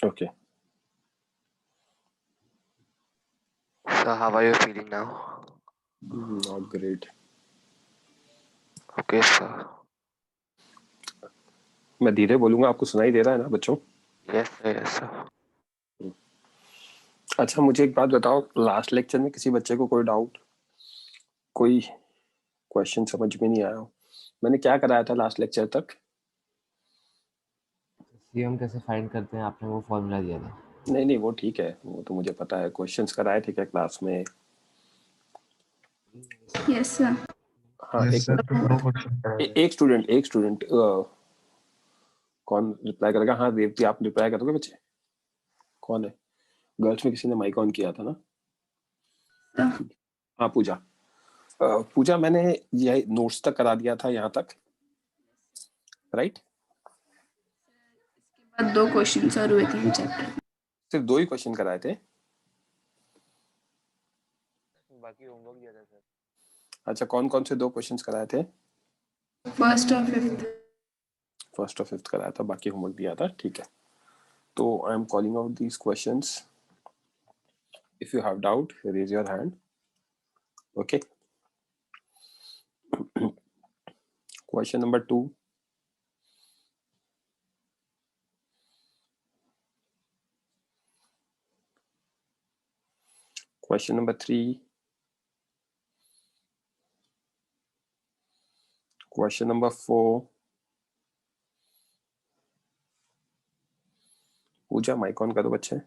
Okay. So how are you feeling now? Not great. Okay, sir. मैं धीरे बोलूंगा, आपको सुनाई दे रहा है ना बच्चों? Yes, sir. Yes, sir. अच्छा, मुझे एक बात बताओ, लास्ट लेक्चर में किसी बच्चे को कोई डाउट, कोई क्वेश्चन समझ में नहीं आया हो? मैंने क्या कराया था लास्ट लेक्चर तक? सीएम कैसे फाइंड करते हैं, आपने वो फॉर्मूला दिया था। नहीं, वो ठीक है, वो तो मुझे पता है। क्वेश्चंस कराए थे क्या क्लास में? Yes sir. हाँ, एक स्टूडेंट कौन रिप्लाई करेगा? हाँ रेवती, आप रिप्लाई करोगे बच्चे? कौन है? गर्ल्स में किसी ने माइक ऑन किया था ना? हाँ पूजा। पूजा, मैंने ये नोट्स तक करा दिया था, यहाँ तक, राइट? इसके बाद 2 क्वेश्चंस और हुए थे चैप्टर। सिर्फ 2 ही क्वेश्चन कराए थे? बाकी होमवर्क दिया था सर। अच्छा, कौन कौन से 2 क्वेश्चंस कराए थे? फर्स्ट और फिफ्थ। फर्स्ट और फिफ्थ कराया था, बाकी होमवर्क दिया था, ठीक है। तो I am calling out these questions. If you have doubt raise your hand. Okay. Question number 2. Question number 3. Question number 4. Pooja, mic on करो बच्चे.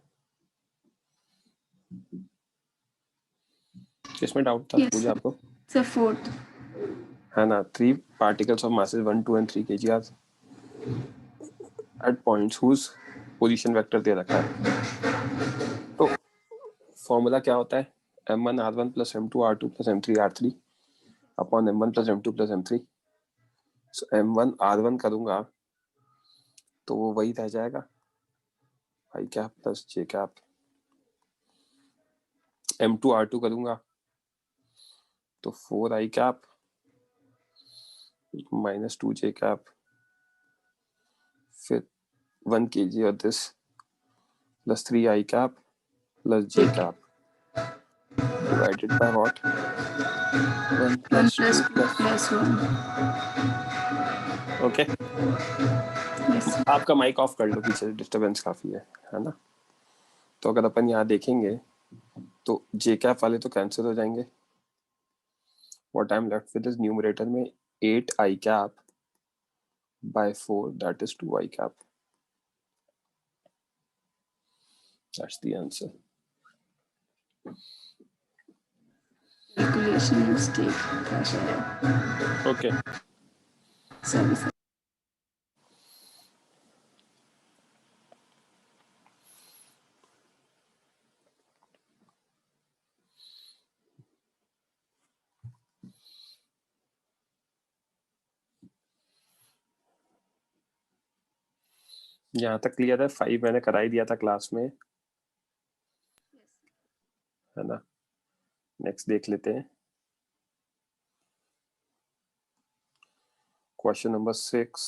किसमें डाउट था पूजा आपको? सर फोर्थ है ना? 3 particles of masses 1, 2 and 3 kg are at points whose position vector दे रखा है. तो फॉर्मूला क्या होता है? m1 r1 plus m2 r2 plus m3 r3 upon m1 plus m2 plus m3. so m1 r1 करूंगा तो वो वही रह जाएगा, i cap plus j cap. m2 r2 करूंगा तो 4i cap minus 2j cap, फिर 1 kg of this plus 3i cap plus j cap divided by what? 1 plus 2 plus 1. Okay. आपका माइक ऑफ कर लो, पीछे डिस्टरबेंस काफी है ना? तो अगर अपन यहाँ देखेंगे तो j cap वाले तो कैंसिल हो जाएंगे. what I'm left with is numerator में 8i cap by 4, that is 2i cap. That's the answer. Calculation mistake था शायद. ओके. Sorry sir. यहाँ तक क्लियर है? 5 मैंने करा ही दिया था क्लास में, है ना? नेक्स्ट देख लेते हैं. Question number 6.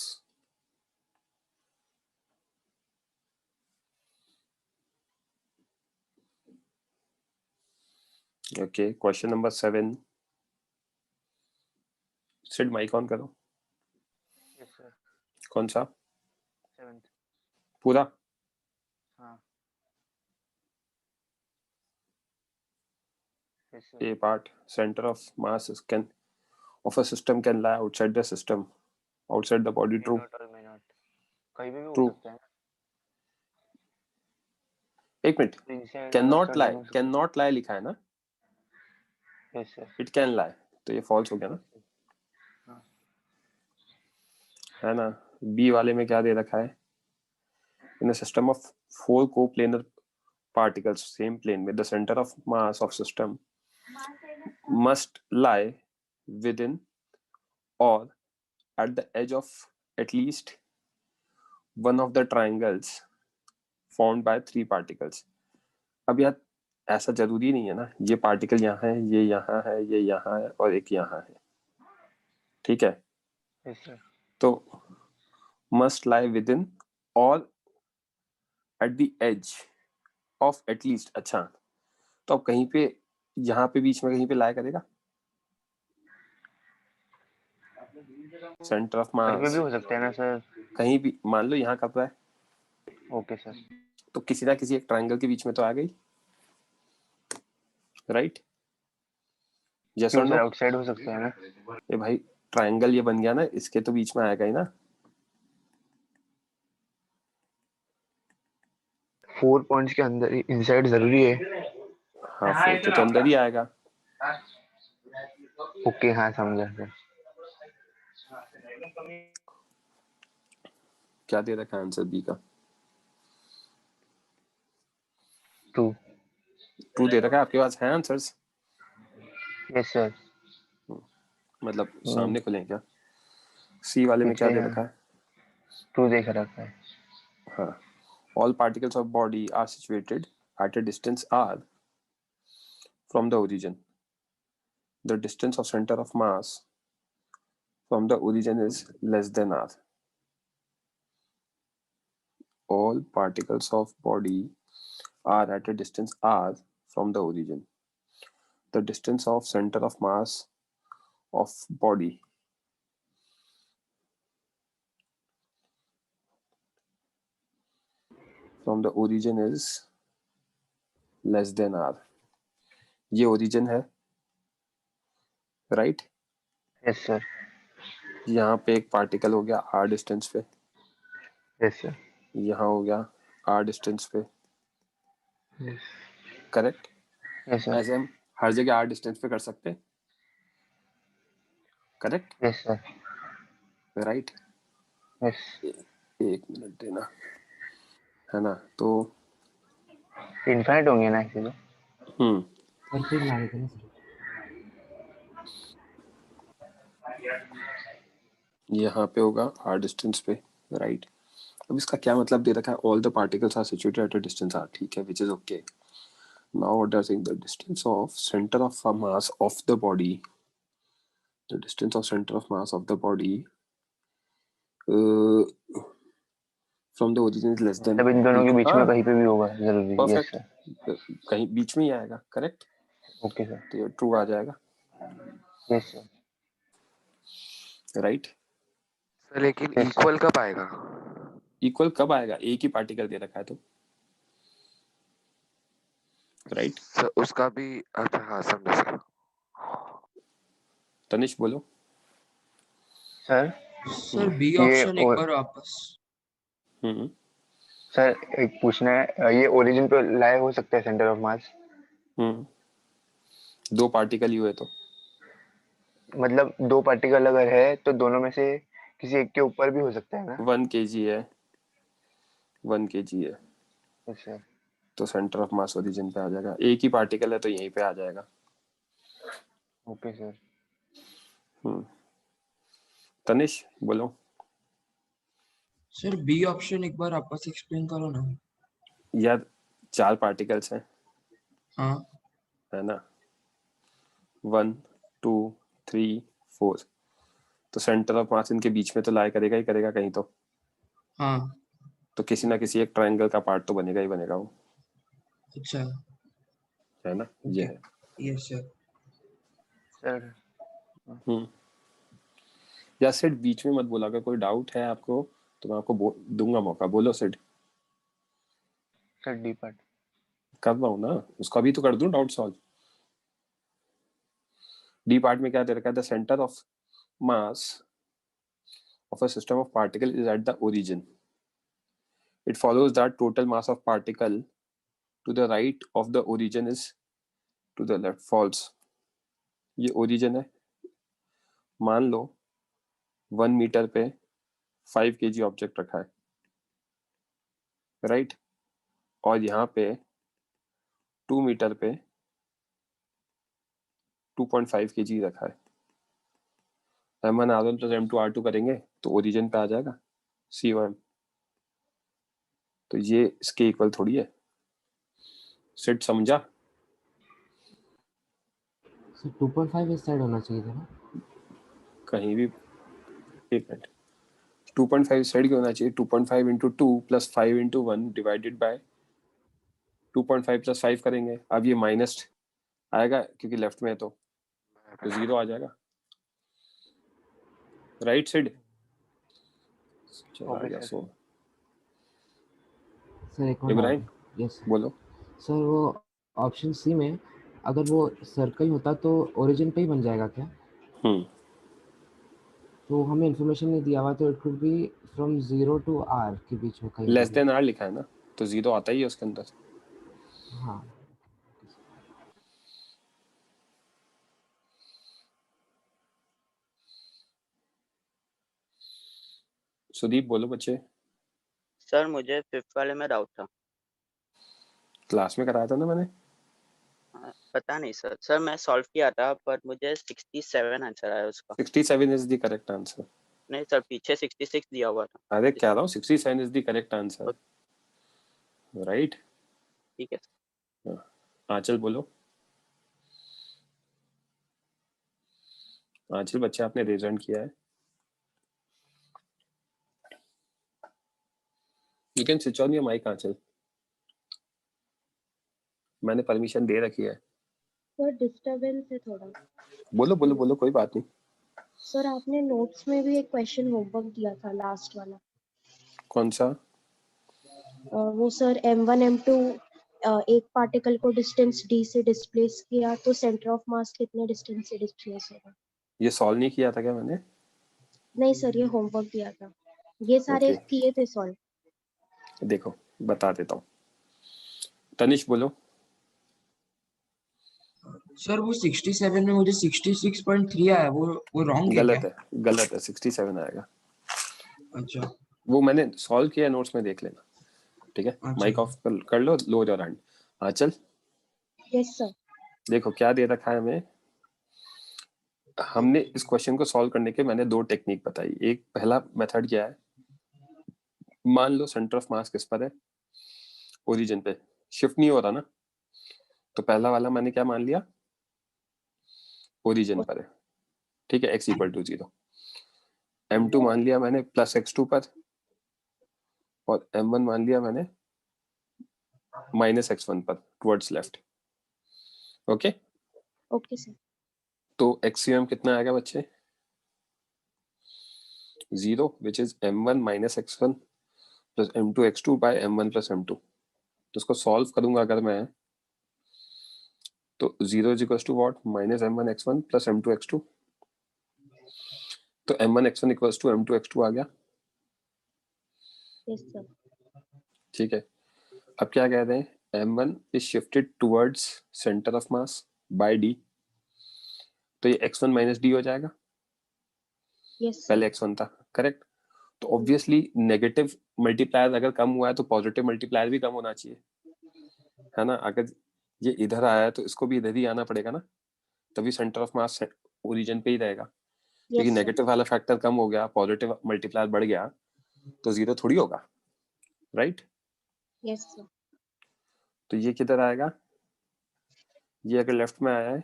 Okay. Question number 7. Sid mic on करो. Yes, sir. कौन सा? 7th. पूरा? हाँ. Yes, sir. A part, center of mass of a system can lie outside the system, outside the body. May True. not or may not. कहीं भी हो True. सकता है. एक minute. Inside cannot outside lie, दोनों से. cannot lie लिखा है ना? Yes, sir. it can lie, तो ये false हो गया ना? हाँ. है ना? B वाले में क्या दे रखा है? in a system of 4 coplanar particles, same plane, with the center of mass of system must lie within or at the edge of at least one of the triangles formed by 3 particles. अब यार ऐसा जरूरी नहीं है ना, ये particle यहाँ है, ये यहाँ है, ये यहाँ है और एक यहाँ है, ठीक है? Yes, sir. तो must lie within or at the edge of at least, अच्छा तो अब कहीं पे यहाँ पे बीच में कहीं पे लाई करेगा सेंटर ऑफ घर पे मास, भी हो सकता है ना सर? कहीं भी मान लो यहाँ कब है, ओके सर। तो किसी ना किसी एक ट्रायंगल के बीच में तो आ गई, राइट? यस और क्यों सर, नो? आउटसाइड हो सकता है ना? ये भाई ट्रायंगल ये बन गया ना, इसके तो बीच में आएगा ही ना। 4 पॉइंट्स के अंदर इनसाइड जरूरी है? हाँ 4 के तो अंदर ही आएगा। ओके, हाँ समझा सर। क्या दे रखा है आंसर बी का? 2। ट्रू दे रखा है, आपके पास है आंसर्स? Yes sir. मतलब सामने खुले हैं क्या? सी वाले में क्या दे रखा है? 2 देख रखा है। हाँ, all particles of body are situated at a distance r from the origin. The distance of center of mass from the origin is less than r. All particles of body are at a distance r from the origin. The distance of center of mass of body from the origin is less than r. ये origin है, right? Yes sir. यहाँ पे एक particle हो गया r distance पे, yes sir. यहाँ हो गया r डिस्टेंस पे, यस। करेक्ट? Yes sir. ऐसे हम हर जगह r डिस्टेंस पे कर सकते हैं, correct? Yes sir. Right? Yes. एक मिनट देना, है ना? तो इनफाइनाइट होंगे ना ऐसे तो? परफेक्ट ला रहे थे ना सर। यहाँ पे होगा r डिस्टेंस पे, राइट? अब इसका क्या मतलब दे रखा है? All the particles are situated at a distance r, ठीक है, which is okay. Now what does the distance of centre of mass of the body, the distance of centre of mass of the body from the origin is less than, मतलब इन दोनों के बीच में हाँ कहीं पे भी होगा जरूरी? Yes perfect, sir. कहीं बीच में ही आएगा, करेक्ट? Okay sir. तो ये ट्रू आ जाएगा, यस सर। राइट? सर लेकिन इक्वल कब आएगा? इक्वल कब आएगा? एक ही पार्टिकल दे रखा है तो, राइट? सर उसका भी, अच्छा हाँ समझा सर। तनिष बोलो। सर सर बी ये ऑप्शन एक बार वापस। सर एक पूछना है, ये ओरिजिन पे लाए हो सकता है सेंटर ऑफ मास? दो पार्टिकल ही हुए तो, मतलब 2 पार्टिकल अगर है तो दोनों में से किसी एक के ऊपर भी हो सकता है ना? 1 kg है, 1 kg है, यस सर। तो सेंटर ऑफ मास ओरिजिन पे आ जाएगा। एक ही पार्टिकल है तो यहीं पे आ जाएगा। Okay sir. तनिष बोलो। सर बी ऑप्शन एक बार वापस एक्सप्लेन करो ना। यार 4 पार्टिकल्स हैं, हाँ है ना? 1 2 3 4, तो सेंटर ऑफ मास इनके बीच में तो लाई करेगा ही करेगा कहीं तो, हाँ तो किसी ना किसी एक ट्रायंगल का पार्ट तो बनेगा ही बनेगा वो, अच्छा है ना? ये है। Yes sir. सर या सिड बीच में मत बोला, अगर कोई डाउट है आपको तो मैं आपको दूंगा मौका, बोलो सिड। सर डी पार्ट कर रहा हूँ ना, उसका भी तो कर दूं डाउट सॉल्व। डी पार्ट में क्या दे रखा है? The centre of mass of a system of particle is at the origin. It follows that total mass of particle to the right of the origin is to the left. False. ये origin है, मान लो 1 metre पे 5 kg object रखा है, right? और यहाँ पे 2 metre पे 2.5 kg रखा है। M1 R1 + M2 R2 करेंगे तो ओरिजिन पे आ जाएगा C1, तो ये इसके इक्वल थोड़ी है। सेट समझा? सर 2.5 इस साइड होना चाहिए था ना? कहीं भी, एक मिनट, 2.5 साइड क्यों होना चाहिए? 2.5 into 2 plus 5 into 1 divided by 2.5 plus 5 करेंगे। अब ये माइनस आएगा क्योंकि लेफ्ट में है तो जीरो आ जाएगा, राइट साइड चला गया। सो सर एक और इब्राहिम डाउट। यस बोलो। सर, वो ऑप्शन सी में अगर वो सर्कल होता तो ओरिजिन पे ही बन जाएगा क्या? तो हमें इन्फॉर्मेशन नहीं दिया हुआ, तो it could be from 0 to r के बीच में कहीं लेस पे देन आर लिखा है ना, तो जीरो आता ही है उसके अंदर। भी। हाँ सुदीप बोलो बच्चे। सर मुझे फिफ्थ वाले में डाउट था। क्लास में कराया था ना मैंने। पता नहीं सर, मैं सॉल्व किया था पर मुझे 67 आंसर आया उसका। 67 इज द करेक्ट आंसर। नहीं सर, पीछे 66 दिया हुआ था। अरे कह रहा हूँ 67 is the correct answer, right. ठीक है। आंचल बोलो। आंचल बच्चे आपने रेज हैंड किया है, you can switch on your mic Anchal, मैंने परमिशन दे रखी है। सर डिस्टरबेंस है थोड़ा। बोलो बोलो बोलो, कोई बात नहीं। सर आपने नोट्स में भी एक क्वेश्चन होमवर्क दिया था, लास्ट वाला। कौन सा? वो सर m1 m2 एक पार्टिकल को डिस्टेंस d से डिस्प्लेस किया तो सेंटर ऑफ मास कितने डिस्टेंस से डिस्प्लेस होगा? ये सॉल्व नहीं किया था क्या मैंने? नहीं सर, ये होमवर्क दिया था, ये सारे ओके किए थे सॉल्व। देखो बता देता हूँ, तनिष बोलो। सर वो 67 में मुझे 66.3 आया, वो रॉन्ग है गलत क्या? है, गलत है, 67 आएगा। अच्छा वो मैंने सॉल्व किया, नोट्स में देख लेना, ठीक है। अच्छा माइक ऑफ कर लो, lower your hand. Anchal yes sir. देखो क्या दे रखा है हमें। हमने इस क्वेश्चन को सॉल्व करने के मैंने दो टेक्निक बताई। एक पहला मेथड क्या है, मान लो सेंटर ऑफ मास किस पर है? ओरिजिन पे, शिफ्ट नहीं हो रहा ना, तो पहला वाला मैंने क्या मान लिया, ओरिजिन पर है, ठीक है, x इक्वल टू 0। m2 मान लिया मैंने प्लस x2 पर, और m1 मान लिया मैंने माइनस x1 पर, towards left. Okay okay sir. तो एक्सियम कितना आएगा बच्चे? 0, which is m1 minus x1 plus m2 x2 by m1 plus m2। तो इसको सॉल्व करूंगा अगर मैं, तो 0 is equal to what, minus m1 x1 plus m2 x2। तो m1 x1 equals to m2 x2 आ गया, यस सर। ठीक है। अब क्या कह रहे हैं, m1 is shifted towards centre of mass by d, तो ये x1 माइनस d हो जाएगा, यस सर। पहले x1 था, करेक्ट। तो ऑब्वियसली नेगेटिव मल्टीप्लायर अगर कम हुआ है तो पॉजिटिव मल्टीप्लायर भी कम होना चाहिए, है ना। अगर ये इधर आया है तो इसको भी इधर ही आना पड़ेगा ना, तभी सेंटर ऑफ मास ओरिजिन पे ही रहेगा। क्योंकि यस सर। नेगेटिव वाला फैक्टर कम हो गया, पॉजिटिव मल्टीप्लायर बढ़ गया, तो 0 थोड़ी होगा, राइट। Yes sir. तो ये किधर आएगा, ये अगर लेफ्ट में आया है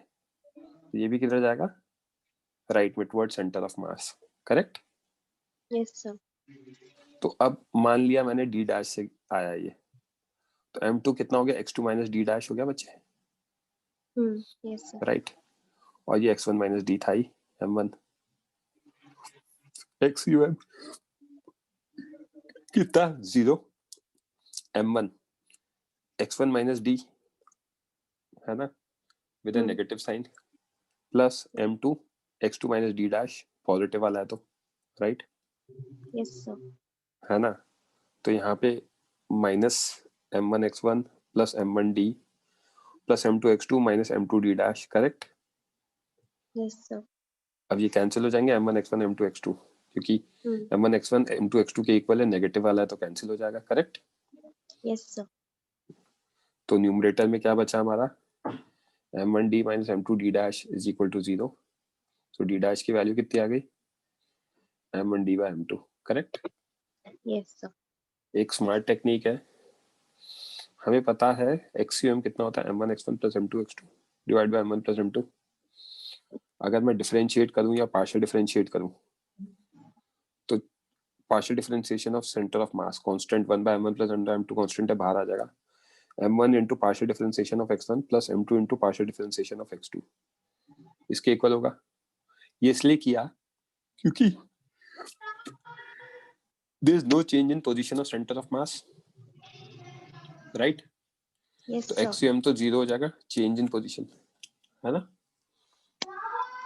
तो ये भी किधर जाएगा, राइट में, toward centre of mass, correct. Yes sir. तो अब मान लिया मैंने d डैश से आया ये, तो m2 कितना हो गया, x2 माइनस d डैश हो गया बच्चे, यस सर। राइट। और ये x1 माइनस d था ही, m1 xum कितना 0, m1 x1 माइनस d, है ना, with a negative sign, plus m2 x2 minus d dash, positive वाला है तो, राइट, यस सर। है ना। तो यहाँ पे minus m1 x1 plus m1 d plus m2 x2 minus m2 d dash, correct. Yes sir. अब ये कैंसिल हो जाएंगे, m1 x1 m2 x2, क्योंकि m1 x1 m2 x2 के इक्वल है, नेगेटिव वाला है तो कैंसिल हो जाएगा, करेक्ट। Yes sir. तो न्यूमरेटर में क्या बचा हमारा, m1 d minus m2 d dash is equal to 0। तो d डैश की वैल्यू कितनी आ गई, m1 d by m2, correct. Yes sir. एक स्मार्ट टेक्निक है, हमें पता है एक्सियम कितना होता है, m1 x1 plus m2 x2 divide by m1 plus m2। अगर मैं डिफरेंशिएट करूं या पार्शियल डिफरेंशिएट करूं, तो partial differentiation of centre of mass constant 1 by m1 plus under m2 constant है, बाहर आ जाएगा m1 into partial differentiation of x1 plus m2 into partial differentiation of x2 इसके इक्वल होगा। ये इसलिए किया क्योंकि there is no change in position of center of mass, right? Yes, तो sir. x m तो 0 हो जाएगा, change in position, है ना?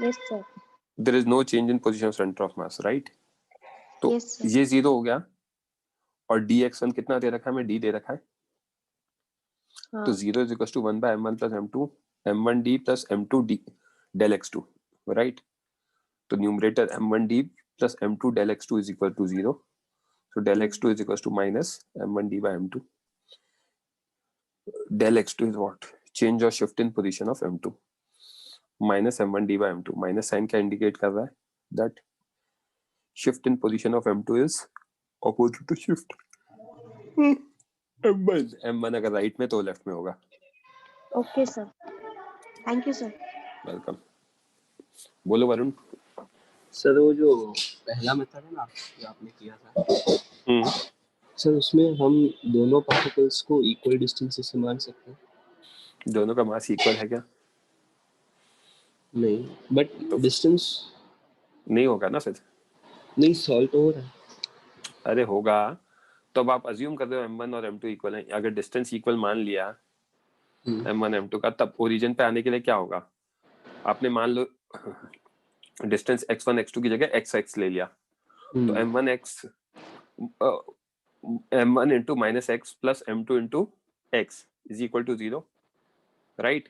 Yes, sir. There is no change in position of center of mass, right? तो Yes, sir. ये 0 हो गया और dx1 कितना दे रखा है, हमें d दे रखा है, तो हाँ 0 is equals to 1 by m1 plus m2 m1d plus m2d del x2, right? तो numerator m1d plus m2 del x2 is equal to 0, so del x2 is equals to minus m1d by m2. Del x2 is what? Change or shift in position of m2 minus m1d by m2. Minus sign क्या indicate कर रहा है? That shift in position of m2 is opposite to shift m1 अगर right में तो left में होगा। okay, sir. Thank you, sir. Welcome. बोलो वरुण। सर वो जो पहला मेथड है ना जो आपने किया था सर, उसमें हम दोनों पार्टिकल्स को इक्वल डिस्टेंस से मान सकते हैं? दोनों का मास इक्वल है क्या? नहीं, बट तो डिस्टेंस नहीं होगा ना फिर। नहीं, सॉल्व तो हो रहा है। अरे होगा, तो अब आप अज्यूम कर रहे हो m1 और m2 इक्वल है। अगर डिस्टेंस इक्वल मान लिया m1 m2 का, तब ओरिजिन पे आने के लिए क्या होगा? आपने मान लो डिस्टेंस x1 x2 की जगह x ले लिया, तो m1 into minus x plus m2 into x is equal to 0, right?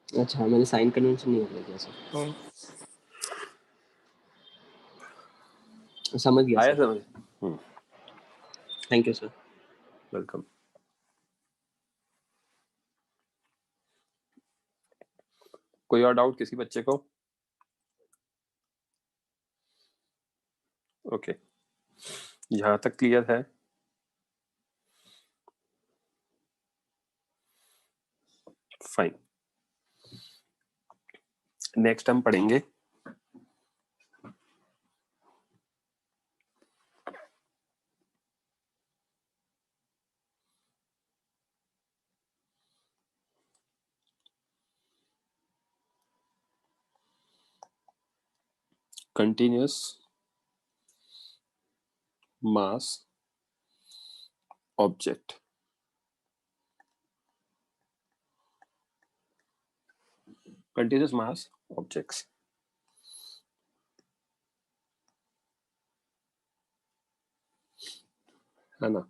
अच्छा, मैंने साइन कन्वेंशन नहीं अप्लाई किया सर। समझ गया आया सर। समझ? Thank you sir. वेलकम। कोई और डाउट किसी बच्चे को? ओके, यहाँ तक क्लियर है? फाइन। नेक्स्ट हम पढ़ेंगे कंटिन्यूअस मास ऑब्जेक्ट। कंटिन्यूअस मास ऑब्जेक्ट्स, है ना?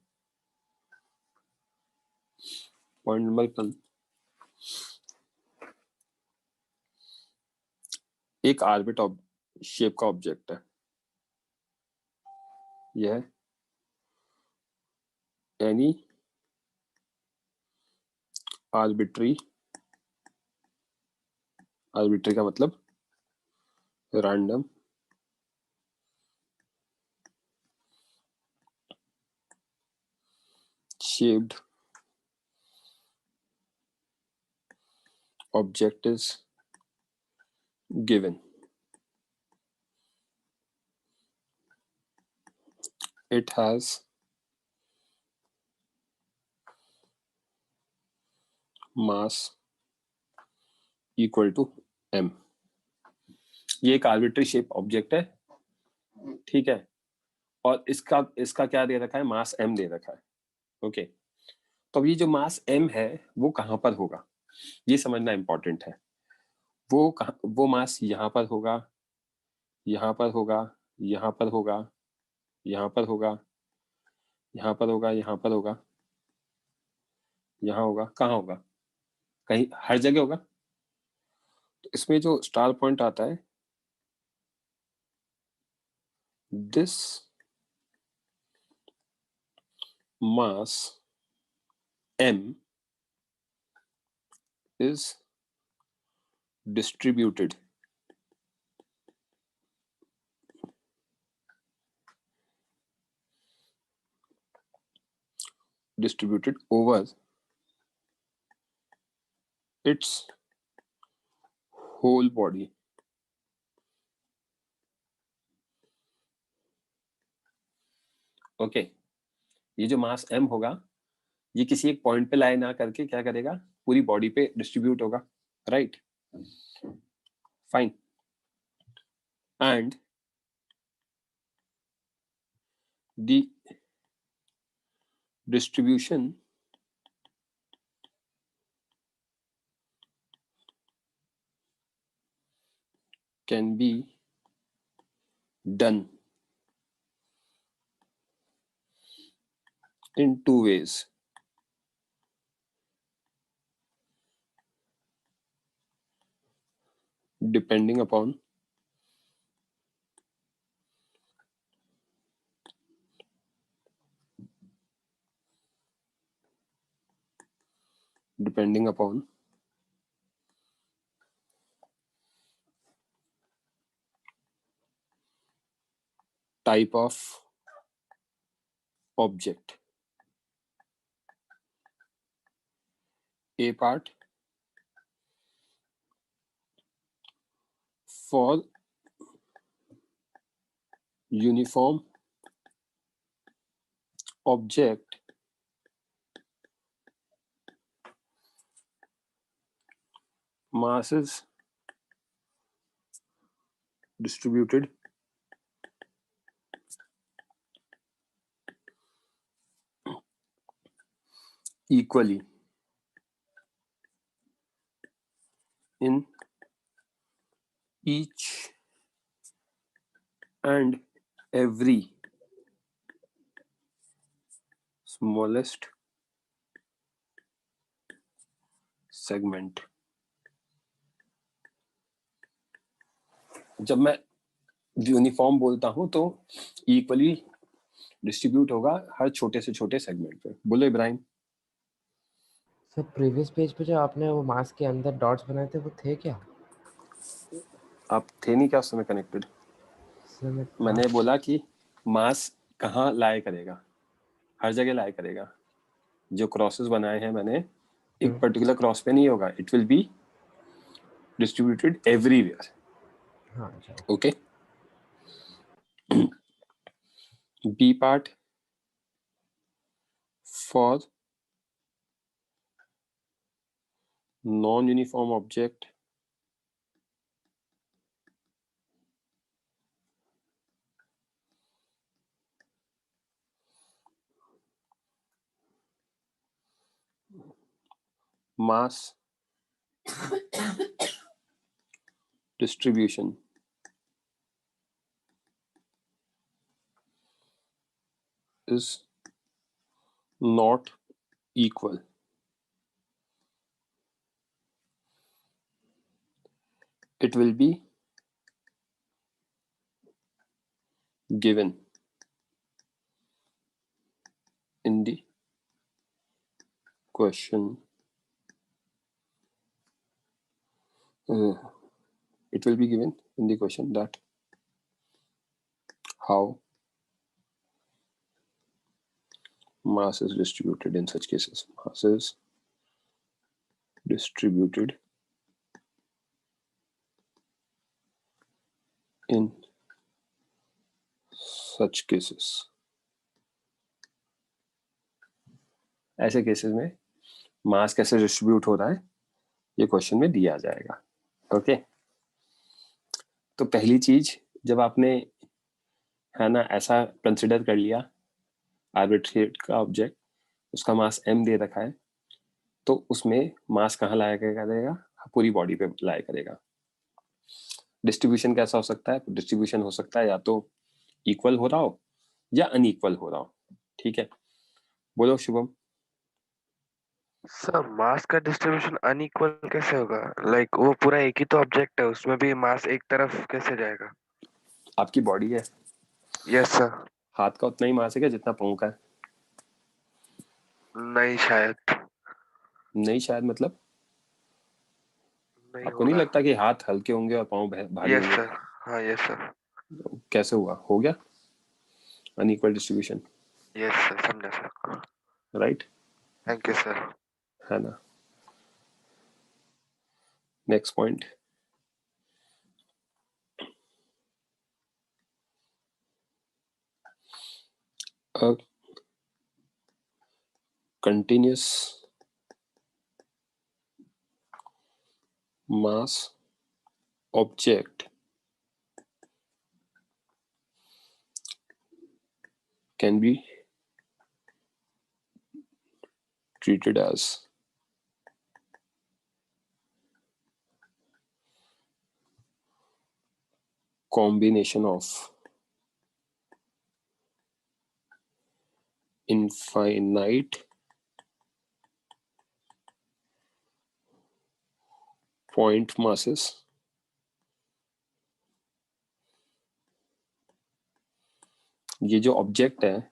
पॉइंट नंबर 1, एक ऑर्बिट शेप का ऑब्जेक्ट है, यह एनी आर्बिट्री का मतलब random shaped object is given. It has mass equal to m. ये एक आर्बिट्री शेप ऑब्जेक्ट है, ठीक है, और इसका क्या दे रखा है? मास m दे रखा है। ओके, तो ये जो मास m है वो कहां पर होगा, ये समझना इंपॉर्टेंट है। वो मास यहाँ पर होगा, यहाँ पर होगा, यहाँ पर होगा, यहाँ पर होगा, यहाँ पर होगा, यहाँ पर होगा, यहाँ होगा, कहाँ होगा? कहीं हर जगह होगा। तो इसमें जो स्टार पॉइंट आता है, this mass m is distributed over its whole body. Okay ये जो मास m होगा ये किसी एक पॉइंट पे लाई ना करके क्या करेगा, पूरी बॉडी पे डिस्ट्रीब्यूट होगा, right? Fine. And the distribution can be done in two ways. Depending upon type of object. A part for uniform object masses distributed equally in each and every smallest segment. जब मैं uniform बोलता हूं तो equally distribute होगा हर छोटे से छोटे segment पे. बोलो इब्राहिम. सर प्रीवियस पेज पे जो आपने वो मास के अंदर डॉट्स बनाए थे वो थे क्या? आप थे नहीं क्या उस समय कनेक्टेड? सर मैंने बोला कि मास कहाँ लाए करेगा, हर जगह लाए करेगा. जो क्रॉसेस बनाए हैं मैंने एक पर्टिकुलर क्रॉस पे नहीं होगा, it will be distributed everywhere. हाँ अच्छा. Okay. B part for non-uniform object mass distribution is not equal. It will be given in the question. It will be given in the question that how mass is distributed in such cases. Mass is distributed in such cases. ऐसे cases में मास कैसे distribute हो रहा है ये question में दिया जाएगा. ओके. तो पहली चीज जब आपने है ना ऐसा कंसिडर कर लिया आर्बिट्रेट का ऑब्जेक्ट, उसका मास m दे रखा है, तो उसमें मास कहाँ लाया करेगा, पूरी बॉडी पे लाया करेगा. डिस्ट्रीब्यूशन कैसा हो सकता है? डिस्ट्रीब्यूशन हो सकता है या तो इक्वल हो रहा हो या अनइक्वल हो रहा हो. ठीक है, बोलो शुभम. सर मास का डिस्ट्रीब्यूशन अनइक्वल कैसे होगा? लाइक वो पूरा एक ही तो ऑब्जेक्ट है, उसमें भी मास एक तरफ कैसे जाएगा? आपकी बॉडी है. Yes sir. हाथ का उतना ही मास है क्या जितना पाँव का है? नहीं शायद. नहीं शायद मतलब नहीं आपको नहीं होगा. लगता कि हाथ हल्के होंगे और पाँव भारी यस होंगे? सर. हाँ यस सर. कैसे हुआ? हो गया अनइक्वल डिस्ट्रीब्यूशन. यस सर, समझा sir. Right. Thank you sir. है ना. Next point. a continuous mass object can be treated as combination of infinite point masses ये जो ऑब्जेक्ट है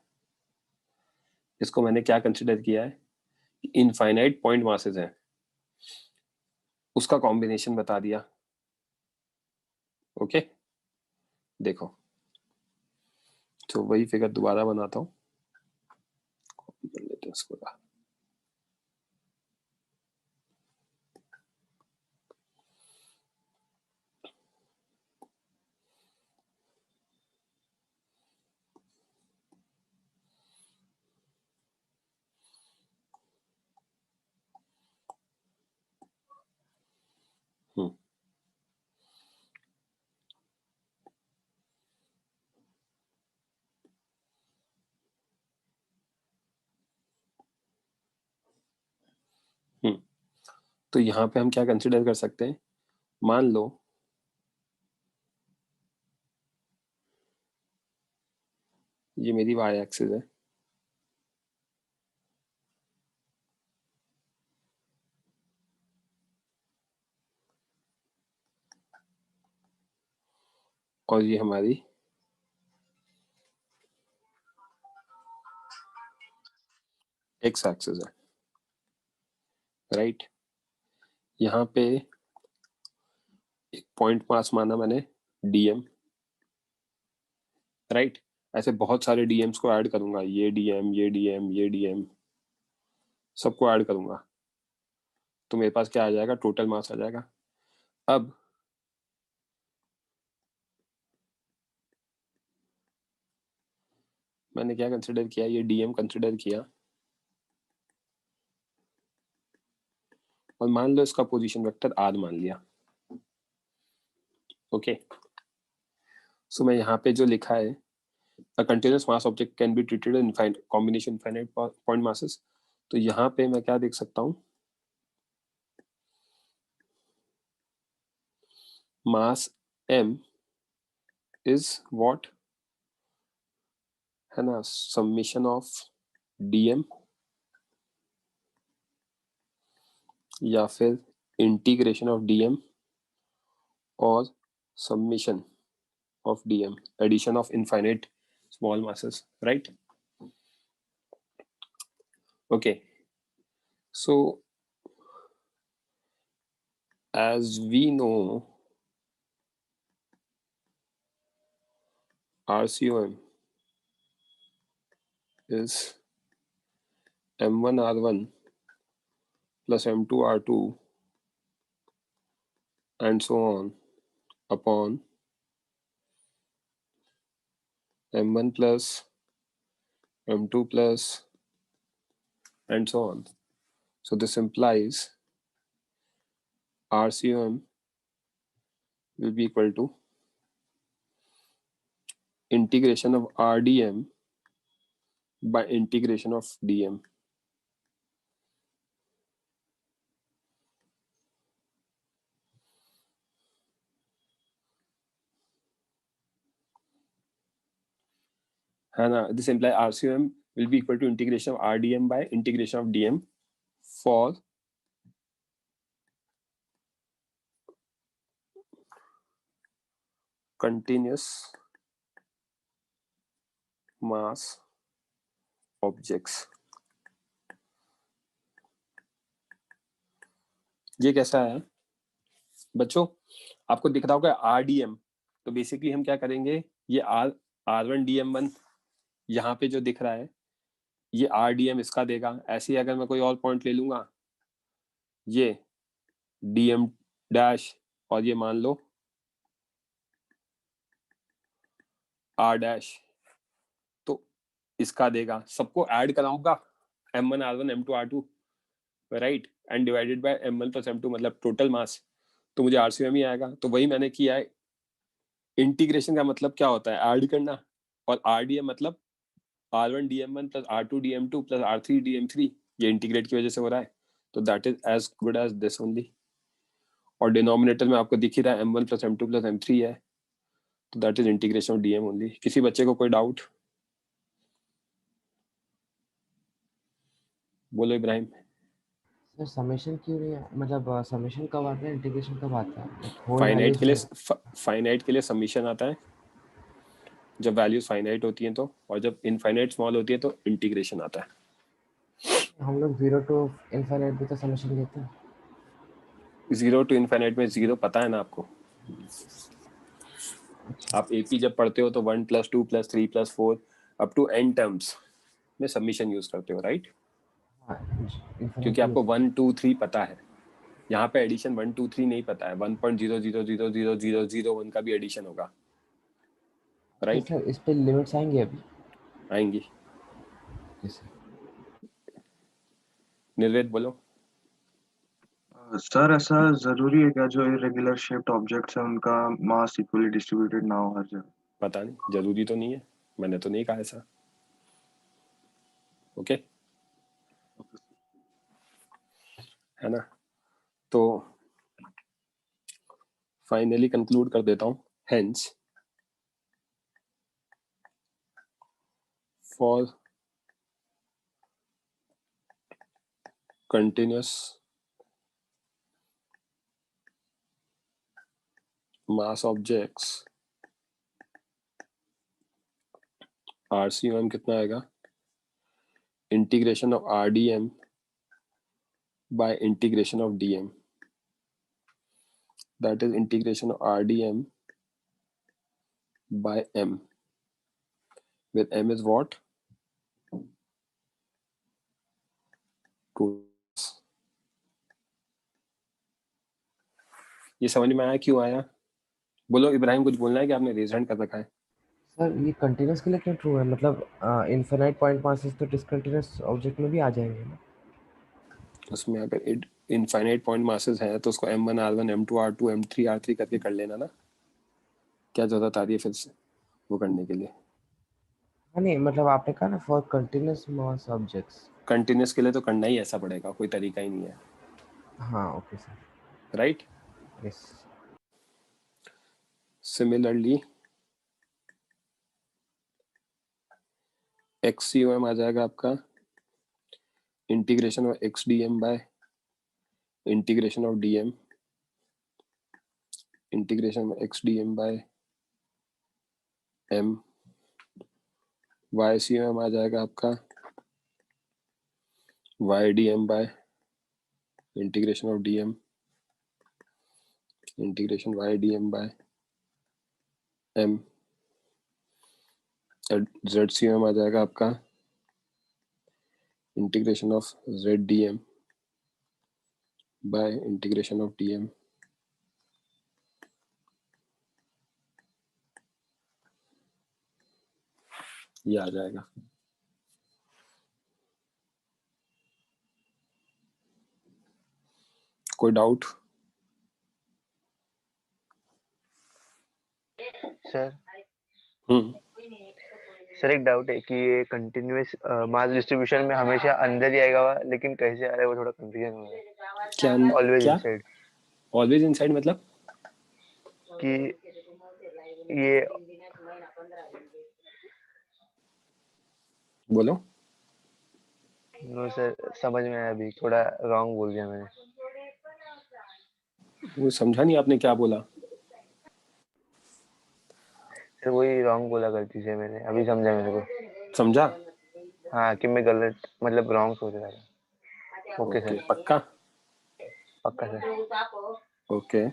इसको मैंने क्या कंसिडर किया है, इनफाइनाइट पॉइंट मासेस हैं, उसका कॉम्बिनेशन बता दिया। ओके देखो, तो वही फिगर दोबारा बनाता हूँ, कॉपी कर लेते हैं इसको। तो यहाँ पे हम क्या कंसिडर कर सकते हैं, मान लो ये मेरी वाई एक्सिस है, और ये हमारी एक्स एक्सिस है, राइट। यहाँ पे एक पॉइंट मास माना मैंने डीएम, राइट। ऐसे बहुत सारे डीएम्स को ऐड करूंगा, ये डीएम, ये डीएम, ये डीएम, सबको ऐड करूंगा, तो मेरे पास क्या आ जाएगा, टोटल मास आ जाएगा। अब मैंने क्या कंसिडर किया, ये डीएम कंसिडर किया, और मान लो इसका पोजीशन वेक्टर आर मान लिया। ओके सो मैं यहाँ पे जो लिखा है, a continuous mass object can be treated in combination infinite point masses, तो यहाँ पे मैं क्या देख सकता हूँ, मास m is what है ना, समेशन ऑफ dm या फिर इंटीग्रेशन ऑफ dm और summation of dm, addition of infinite small masses, right? Okay, so as we know, RCOM is m1r1 plus m2r2 and so on upon m1 plus m2 plus and so on. So this implies RCOM will be equal to integration of RDM by integration of DM. है ना, this implies RCOM will be equal to integration of RDM by integration of DM for continuous mass objects. ये कैसा है बच्चों, आपको दिख रहा होगा RDM, तो बेसिकली हम क्या करेंगे, ये R1DM1 यहाँ पे जो दिख रहा है ये RDM इसका देगा। ऐसे ही अगर मैं कोई और पॉइंट ले लूंगा, ये DM डैश और ये मान लो R डैश, तो इसका देगा, सबको ऐड कराऊंगा m1 r1 m2 r2 right, and divided by m1 plus m2 मतलब टोटल मास, तो मुझे RCM ही आएगा। तो वही मैंने किया है। इंटीग्रेशन का मतलब क्या होता है? ऐड करना, और RDM मतलब R1 DM1 plus R2 DM2 plus R3 DM3, ये इंटीग्रेट की वजह से हो रहा है। तो that is as good as this only. और डिनोमिनेटर में आपको दिख ही रहा है m1 plus m2 plus m3 है, तो that is integration of DM only. किसी बच्चे को कोई डाउट? बोलो इब्राहिम। सर समेशन क्यों नहीं है, मतलब समेशन कब आता है, इंटीग्रेशन कब आता है? होल फाइनाइट वैल्यूज के लिए समीशन आता है जब वैल्यूज फाइनाइट होती हैं तो, और जब इनफाइनाइट स्मॉल होती है तो इंटीग्रेशन आता है। हम लोग 0 टू इनफाइनाइट भी तो समेशन लेते हैं। 0 टू इनफाइनाइट में 0 पता है ना आपको? आप AP जब पढ़ते हो तो 1 plus 2 plus 3 plus 4 up to n terms में सबमिशन यूज करते हो, राइट? क्योंकि आपको 1 2 3 पता है। यहाँ पे एडिशन 1 2 3 नहीं पता है, 1.0000001 का भी एडिशन होगा, राइट? सर इस पे लिमिट्स आएंगे अभी? आएंगी। यस निर्वेद बोलो। सर ऐसा जरूरी है क्या जो इरेगुलर शेप्ड ऑब्जेक्ट्स हैं उनका मास इक्वली डिस्ट्रीब्यूटेड ना हो हर जगह? पता नहीं, जरूरी तो नहीं है, मैंने तो नहीं कहा ऐसा। ओके है ना? तो फाइनली कंक्लूड कर देता हूं। Hence for continuous mass objects RCM कितना आएगा? Integration of RDM by integration of DM, that is integration of RDM by M, with M is what? 2। ये समझ में आया क्यों आया? बोलो इब्राहिम, कुछ बोलना है कि आपने रेज हैंड कर रखा है? सर ये कंटीन्यूअस के लिए क्यों ट्रू है, मतलब इनफिनाइट पॉइंट मासेस तो डिसकंटीन्यूअस ऑब्जेक्ट में भी आ जाएंगे ना? उसमें अगर इनफाइनाइट पॉइंट मासेस हैं तो उसको M1 R1 M2 R2 M3 R3 करके कर लेना ना, क्या जरूरत आ रही है फिर से वो करने के लिए? हाँ नहीं, मतलब आपने कहा ना for continuous mass objects. Continuous के लिए तो करना ही ऐसा पड़ेगा, कोई तरीका ही नहीं है, हाँ okay sir. Right? Yes. Similarly XCOM आ जाएगा आपका integration of XDM by integration of DM, integration of XDM by M। YCOM आ जाएगा आपका YDM by integration of DM, integration YDM by M। ZCOM आ जाएगा आपका integration of ZDM by integration of DM। ये आ जाएगा। कोई डाउट? सर हम्म, सर एक डाउट है कि ये कंटिन्यूअस मास डिस्ट्रीब्यूशन में हमेशा अंदर ही आएगा लेकिन कैसे आ रहा है वो थोड़ा कंफ्यूजन हो रहा है। क्या ऑलवेज क्या इनसाइड ऑलवेज इनसाइड मतलब? कि ये बोलो। नो सर समझ में आया, अभी थोड़ा रॉन्ग बोल दिया मैंने। वो समझा नहीं आपने क्या बोला? सर वही रॉन्ग बोला गलती से मैंने, अभी समझा मेरे को। समझा? हाँ कि मैं गलत मतलब रॉन्ग सोच रहा था। Okay sir. पक्का? पक्का सर। Okay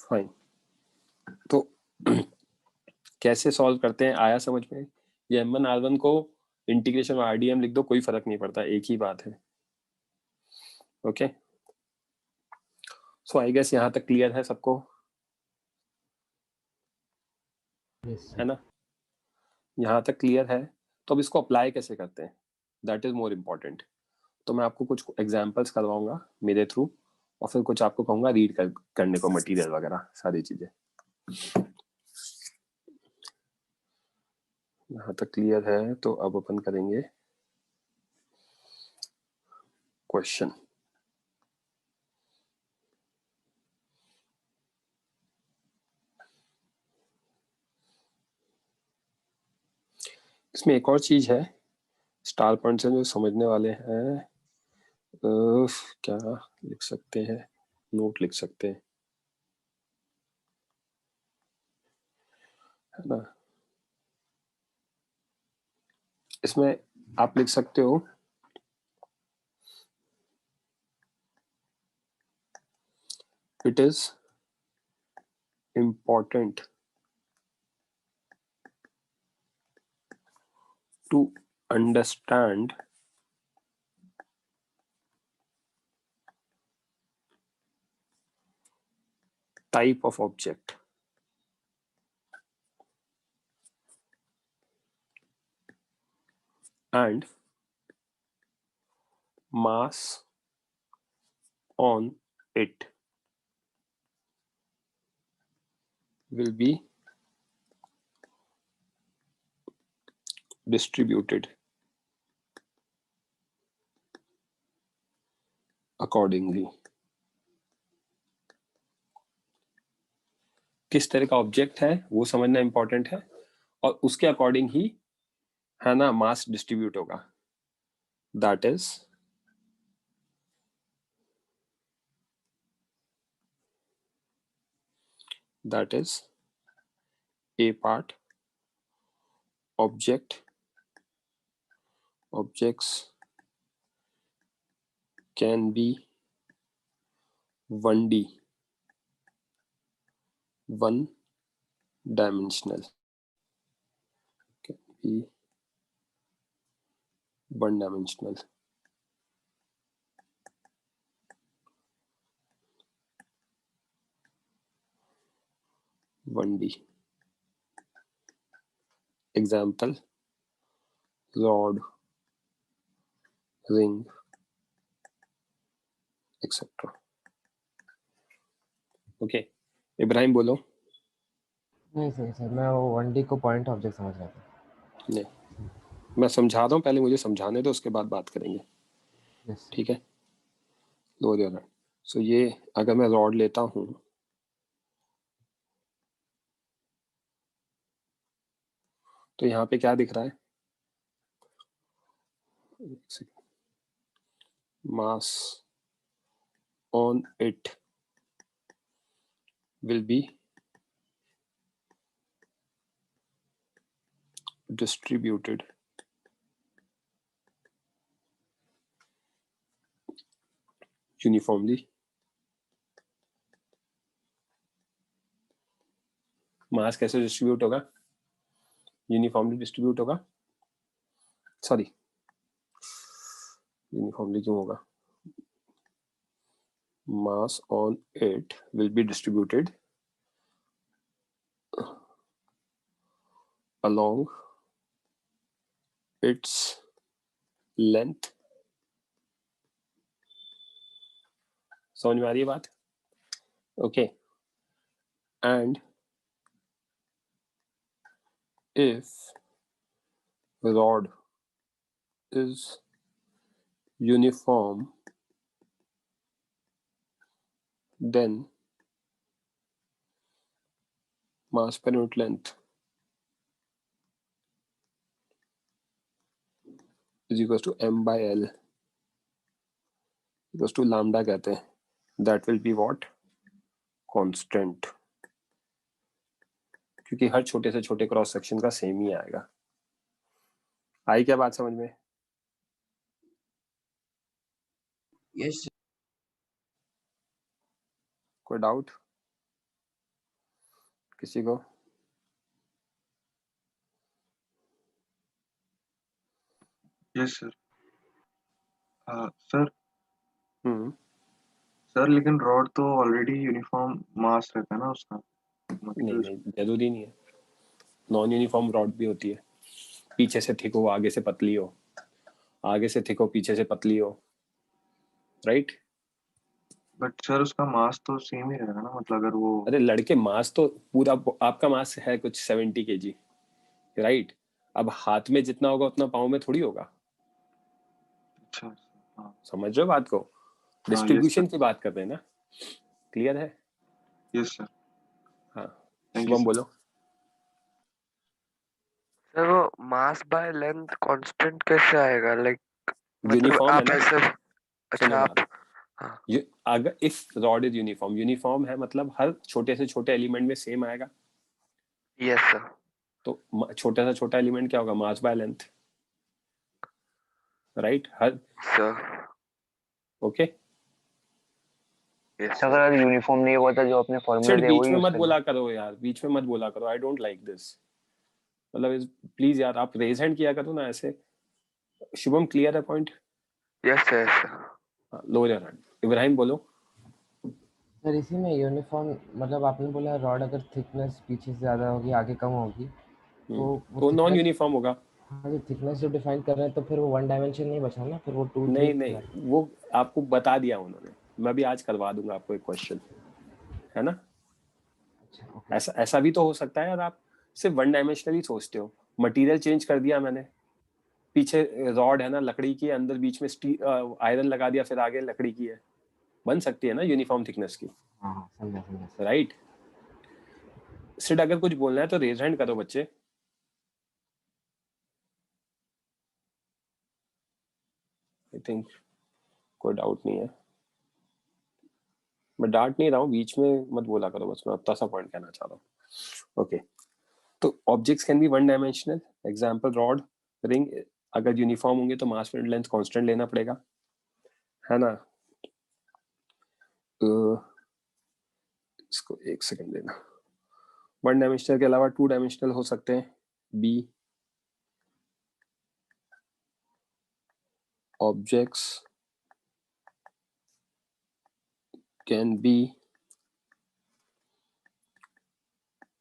fine. तो कैसे सॉल्व करते हैं आया समझ में? ये M1 R1 को इंटीग्रेशन RDM लिख दो, कोई फर्क नहीं पड़ता, एक ही बात है। ओके सो आई गेस यहाँ तक क्लियर है सबको, है ना? यहाँ तक क्लियर है, तो अब इसको अप्लाई कैसे करते हैं, दैट इज मोर इम्पोर्टेंट। तो मैं आपको कुछ एग्जाम्पल्स करवाऊंगा मेरे थ्रू, और फिर कुछ आपको कहूंगा रीड करने को, मटेरियल वगैरह सारी चीजें। यहाँ तक क्लियर है, तो अब अपन करेंगे क्वेश्चन। इसमें एक और चीज है, स्टार पॉइंट से जो समझने वाले हैं, क्या लिख सकते हैं, नोट लिख सकते हैं, है ना? इसमें आप लिख सकते हो it is important to understand type of object and mass on it will be distributed accordingly। किस तरह का ऑब्जेक्ट है वो समझना इंपॉर्टेंट है, और उसके अकॉर्डिंग ही, है ना, मास डिस्ट्रीब्यूट होगा। That is a part objects can be 1D, one dimensional, can be one dimensional, one D। Example, rod, ring, etc. Okay, Ibrahim बोलो। नहीं सर मैं वो 1D को पॉइंट ऑब्जेक्ट समझ रहा था। नहीं, मैं समझा रहा हूँ, पहले मुझे समझाने दो, उसके बाद बात करेंगे। यस ठीक है, लो दे। सो ये अगर मैं रॉड लेता हूँ, तो यहाँ पे क्या दिख रहा है, मास on it will be distributed uniformly। मास कैसे डिस्ट्रीब्यूट होगा, यूनिफॉर्मली डिस्ट्रीब्यूट होगा, सॉरी यूनिफॉर्मली क्यों होगा, mass on it will be distributed along its length। समझ में आ रही है बात? Okay, and if rod is uniform, then mass per unit length is equals to m by l equals to lambda कहते हैं, that will be what, constant, क्योंकि हर छोटे से छोटे क्रॉस सेक्शन का सेम ही आएगा। आई क्या बात समझ में? यस कोई डाउट किसी को? Yes sir. सर सर लेकिन रॉड तो ऑलरेडी यूनिफॉर्म मास रहता है ना उसका, नहीं मतलब नहीं जरूरी नहीं है, नॉन यूनिफॉर्म रॉड भी होती है, पीछे से थिक हो आगे से पतली हो, आगे से थिक हो पीछे से पतली हो, राइट। बट सर उसका मास तो सेम ही रहेगा ना, मतलब अगर वो अरे लड़के मास तो पूरा, आपका मास है कुछ 70 kg, राइट। अब हाथ में जितना होगा उतना पाँव में थोड़ी होगा, अच्छा हाँ समझ रहे हो बात को, हाँ यस डिस्ट्रीब्यूशन सर की बात कर रहे हैं ना, क्लियर है। यस सर हाँ थैंक यू शुभम सर। बोलो। सर वो मास बाय लेंथ कांस्टेंट कैसे आएगा, लाइक मतलब यूनिफॉर्म है आप ना, ऐसे, सुनो अच्छा बात, आप, हाँ अगर if rod is uniform, uniform है मतलब हर छोटे से छोटे एलिमेंट में सेम आएगा, यस सर, तो छोटा से छोटा एलिमेंट क्या होगा, mass by length, right. Her sir okay, yes अगर सर, आज यूनिफॉर्म नहीं हुआ था जो आपने फॉर्मूला सिर्फ दिया बीच वही में यूज मत करना। बोला करो यार, बीच में मत बोला करो, आई डोंट लाइक दिस, मतलब प्लीज यार आप रेज हैंड किया करो ना ऐसे। शुभम क्लियर है point, yes sir, yes sir, lower your hand. Ibrahim बोलो। सर इसी में यूनिफॉर्म मतलब आपने बोला रॉड अगर थिकनेस पीछे से ज़्यादा होगी आगे कम होगी तो वो तो नॉन थिकनेस, यूनिफॉर्म होगा। हाँ जो थिकनेस जो डिफाइन कर रहे हैं तो फिर वो वन डायमेंशन नहीं बचा ना, फिर वो 2 3 नहीं नहीं, वो आपको बता दिया उन्होंने, मैं भी आज करवा दूंगा आपको एक क्वेश्चन, है ना। अच्छा ओके। ऐसा ऐसा भी तो हो सकता है यार, आप सिर्फ वन डायमेंशनली सोचते हो, मटेरियल चेंज कर दिया मैंने, पीछे रॉड है ना लकड़ी की, अंदर बीच में आयरन लगा दिया, फिर आगे लकड़ी की है, बन सकती है ना यूनिफॉर्म थिकनेस की, हाँ हाँ समझा समझा सर। राइट। सिर्फ अगर कुछ बोलना है तो रेज हैंड करो बच्चे। आई थिंक कोई डाउट नहीं है, मैं डांट नहीं रहा हूँ, बीच में मत बोला करो, बस मैं उतना सा पॉइंट कहना चाह रहा हूँ। ओके, तो objects can B one dimensional, example rod, ring, अगर यूनिफॉर्म होंगे तो मास लेंथ कांस्टेंट लेना पड़ेगा, है ना। इसको एक सेकंड देना। वन डायमेंशनल के अलावा टू डायमेंशनल हो सकते हैं, be objects can be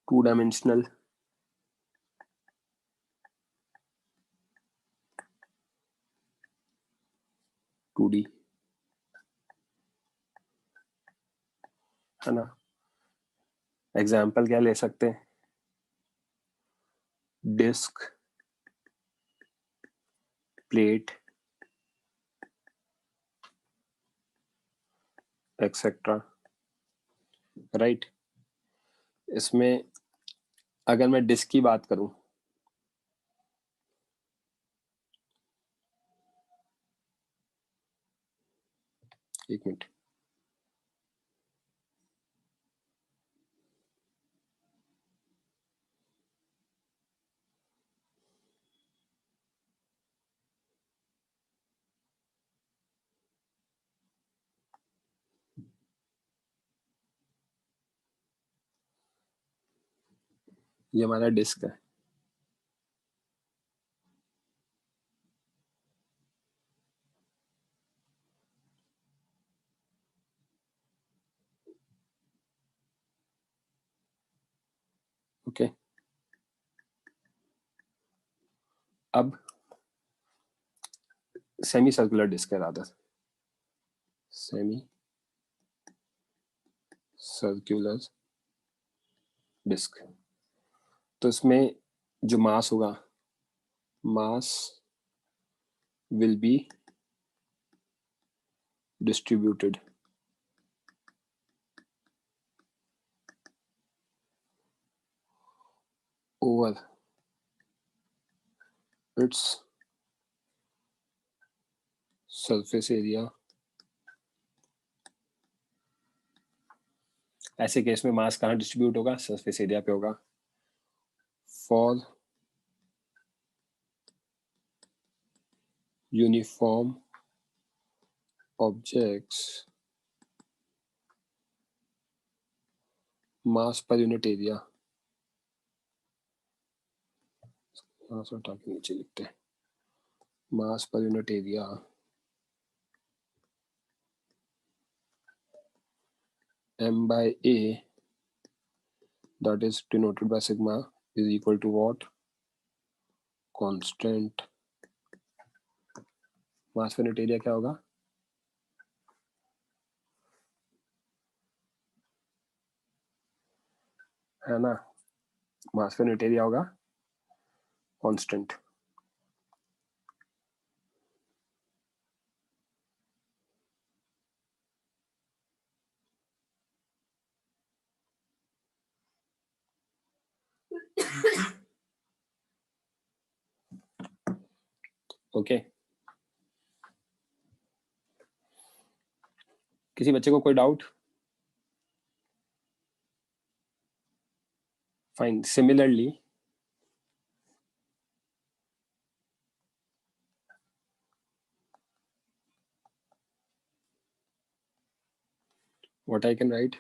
two dimensional, 2D, है ना। एग्जाम्पल क्या ले सकते हैं, डिस्क, प्लेट, एक्सेट्रा, राइट। इसमें अगर मैं डिस्क की बात करूं, एक मिनट, ये हमारा डिस्क है, ओके। अब सेमी सर्कुलर डिस्क है, रादर सेमी सर्कुलर डिस्क, तो इसमें जो मास होगा, mass will be distributed over its surface area. ऐसे केस में मास कहाँ डिस्ट्रीब्यूट होगा, सरफेस एरिया पे होगा। फॉर यूनिफॉर्म ऑब्जेक्ट्स, मास पर यूनिट एरिया, यहाँ से उठा के नीचे लिखते हैं, मास पर unit area m by a that is denoted by sigma is equal to what? Constant. मास पर यूनिट एरिया क्या होगा? है ना, मास पर यूनिट एरिया होगा कांस्टेंट. ओके, किसी बच्चे को कोई doubt? Fine. Similarly what I can write?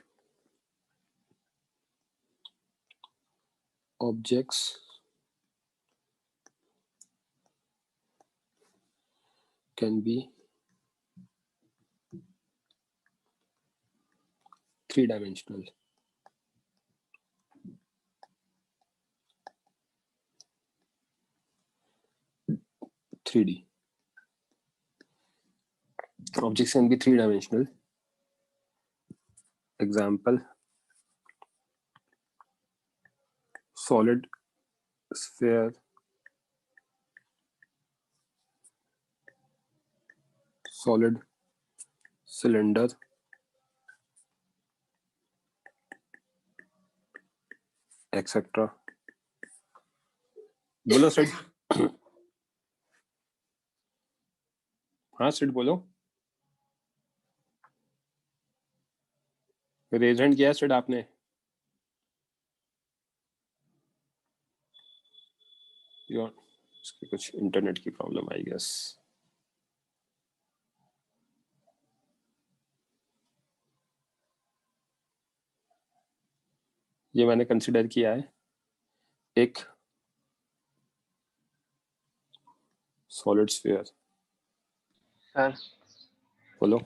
Objects can be three-dimensional. Objects can be three-dimensional. Example: solid sphere, solid cylinder, etc. बोलो सिड. हाँ सिड बोलो. रेज हैंड किया सिड आपने? इसकी कुछ इंटरनेट की प्रॉब्लम आई गेस. ये मैंने कंसिडर किया है एक सॉलिड स्फीयर. सर बोलो.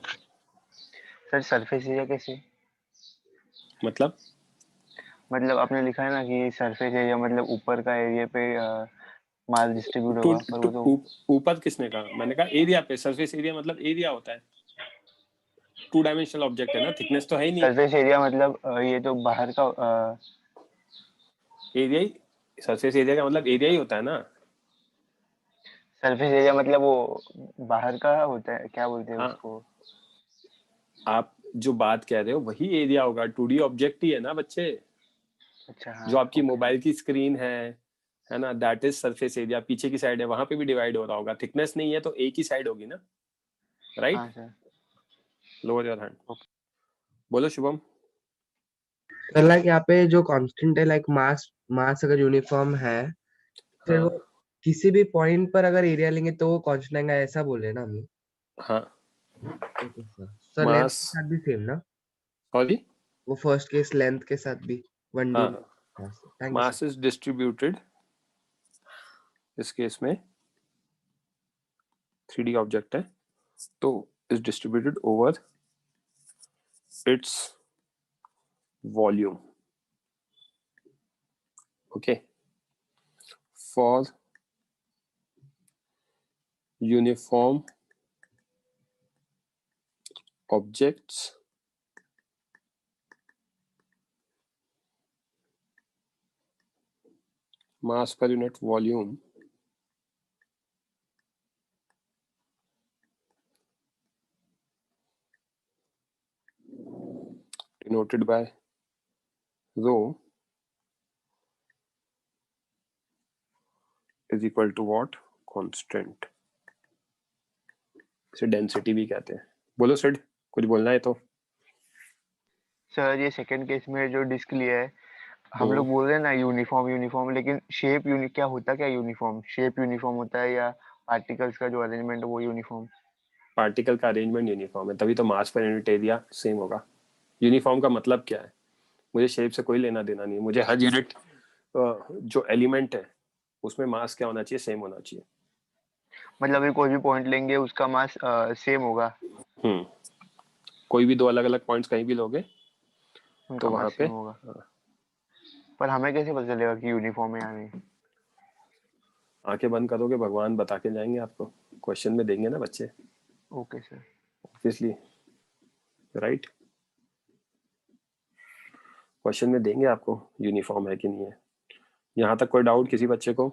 सर सरफेस एरिया कैसे? मतलब आपने लिखा है ना कि सरफेस एरिया मतलब ऊपर का एरिया पे मास डिस्ट्रीब्यूट होगा, पर वो तो ऊपर किसने कहा? मैंने कहा एरिया पे. सरफेस एरिया मतलब एरिया होता है. टू डायमेंशनल ऑब्जेक्ट है ना, थिकनेस तो है ही नहीं. सरफेस एरिया मतलब ये तो बाहर का एरिया ही. सरफेस एरिया का मतलब एरिया ही होता है ना. सरफेस एरिया मतलब वो बाहर का होता है, क्या बोलते हैं हाँ. उसको? आप जो बात कह रहे हो वही एरिया होगा. 2D ऑब्जेक्ट ही है ना बच्चे. अच्छा हाँ, जो आपकी मोबाइल की स्क्रीन है ना, दैट इज सरफेस एरिया. पीछे की साइड है, वहां पे भी डिवाइड हो रहा होगा. थिकनेस नहीं है तो एक ही साइड होगी ना, राइट? हाँ सर. Lower your hand. बोलो शुभम. सर लाइक यहाँ पे जो कांस्टेंट है लाइक मास अगर यूनिफॉर्म है फिर वो किसी भी पॉइंट पर अगर एरिया लेंगे तो वो कांस्टेंट आएगा, ऐसा बोल रहे हैं ना हम लोग? हाँ. Okay sir. सर लेंथ के साथ भी सेम ना? सॉरी, वो फर्स्ट केस लेंथ के साथ भी 1D. हाँ. Thank you mass is distributed. इस केस में 3D ऑब्जेक्ट है तो is distributed over its volume. Okay. For uniform objects mass per unit volume denoted by rho is equal to what? Constant. इसे density भी कहते हैं. बोलो सिड, कुछ बोलना है तो. सर ये सेकंड केस में जो डिस्क लिया है, हम लोग बोल रहे हैं ना यूनिफॉर्म, लेकिन शेप क्या होता क्या? यूनिफॉर्म शेप यूनिफॉर्म होता है या पार्टिकल्स का जो अरेंजमेंट है वो यूनिफॉर्म? पार्टिकल का अरेंजमेंट यूनिफॉर्म है, तभी तो मास पर यूनिट एरिया सेम होगा. यूनिफॉर्म का मतलब क्या है? मुझे शेप से कोई लेना देना नहीं. मुझे हर यूनिट जो एलिमेंट है उसमें मास क्या होना चाहिए? सेम होना चाहिए. मतलब अगर कोई भी पॉइंट लेंगे उसका मास सेम होगा. कोई भी दो अलग अलग पॉइंट्स कहीं भी लोगे उनका तो वहां मास पे सेम होगा। पर हमें कैसे पता चलेगा कि यूनिफॉर्म है या नहीं? आंखें बंद करोगे, भगवान बता के जाएंगे आपको, क्वेश्चन में देंगे ना बच्चे, okay sir. Obviously, right. Question में देंगे आपको यूनिफॉर्म है कि नहीं है। यहाँ तक कोई डाउट किसी बच्चे को?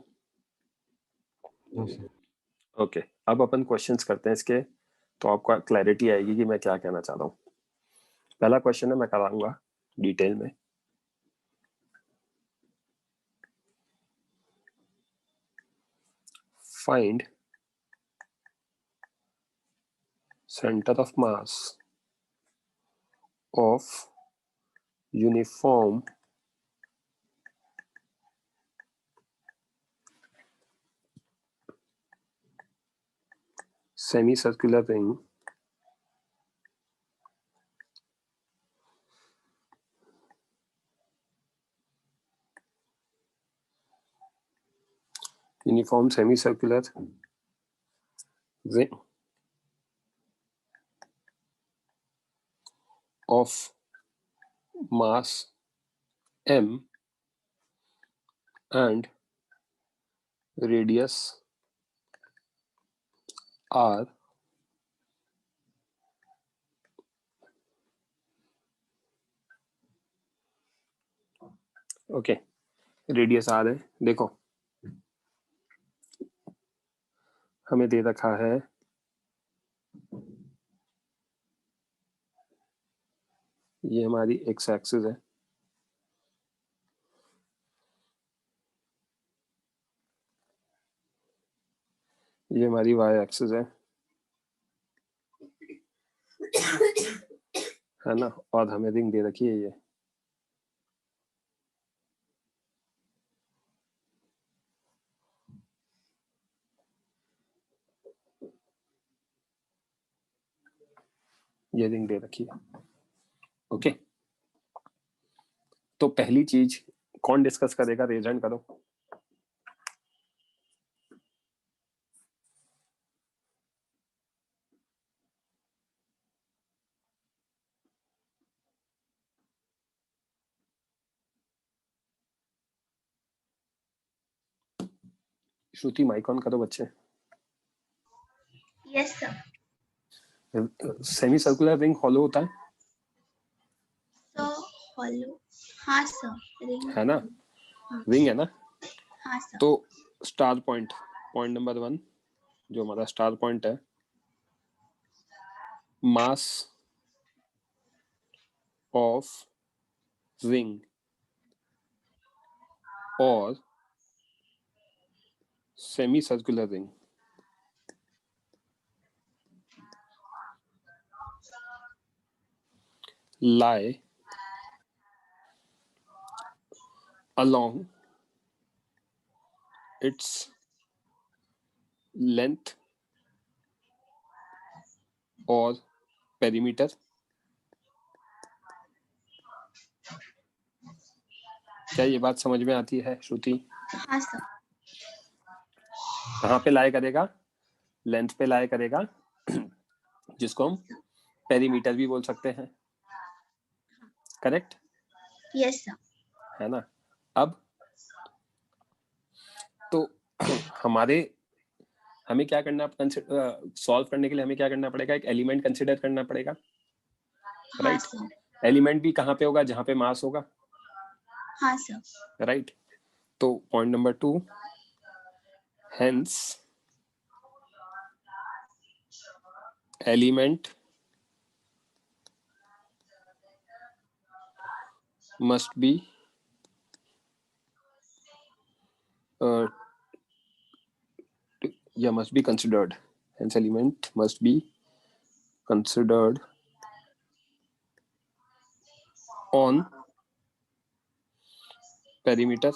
ओके, अब अपन क्वेश्चंस करते हैं इसके, तो आपको क्लैरिटी आएगी कि मैं क्या कहना चाह रहा हूँ। पहला क्वेश्चन है, मैं कराऊंगा डिटेल में। Find centre of mass of uniform semicircular ring uniform semicircular ring of mass m and radius r okay, radius r है। देखो हमें दे रखा है ये हमारी एक्स एक्सिस है, ये हमारी वाई एक्सिस है ना, और हमें रिंग दे रखी है ये रिंग दे रखी है। ओके, तो पहली चीज कौन डिस्कस करेगा, रेज हैंड करो। श्रुति माइक ऑन करो बच्चे। Yes sir. Semi circular ring hollow होता है, सर हॉलो, हाँ सर, रिंग है ना, रिंग है ना। हाँ सर। तो स्टार पॉइंट, पॉइंट नंबर 1 जो हमारा स्टार पॉइंट है, मास ऑफ रिंग और semi circular ring lie along its length or perimeter। क्या ये बात समझ में आती है श्रुति? हाँ सर। कहाँ पे लाए करेगा? लेंथ पे लाए करेगा, जिसको हम पेरीमीटर भी बोल सकते हैं, करेक्ट? Yes sir. है ना। अब तो हमें क्या करना, सॉल्व करने के लिए हमें क्या करना पड़ेगा, एक एलिमेंट कंसिडर करना पड़ेगा, हाँ राइट? सर। एलिमेंट भी कहाँ पे होगा, जहाँ पे मास होगा, हाँ सर। राइट? तो point number 2, hence element must be must be considered, hence element must be considered on perimeter।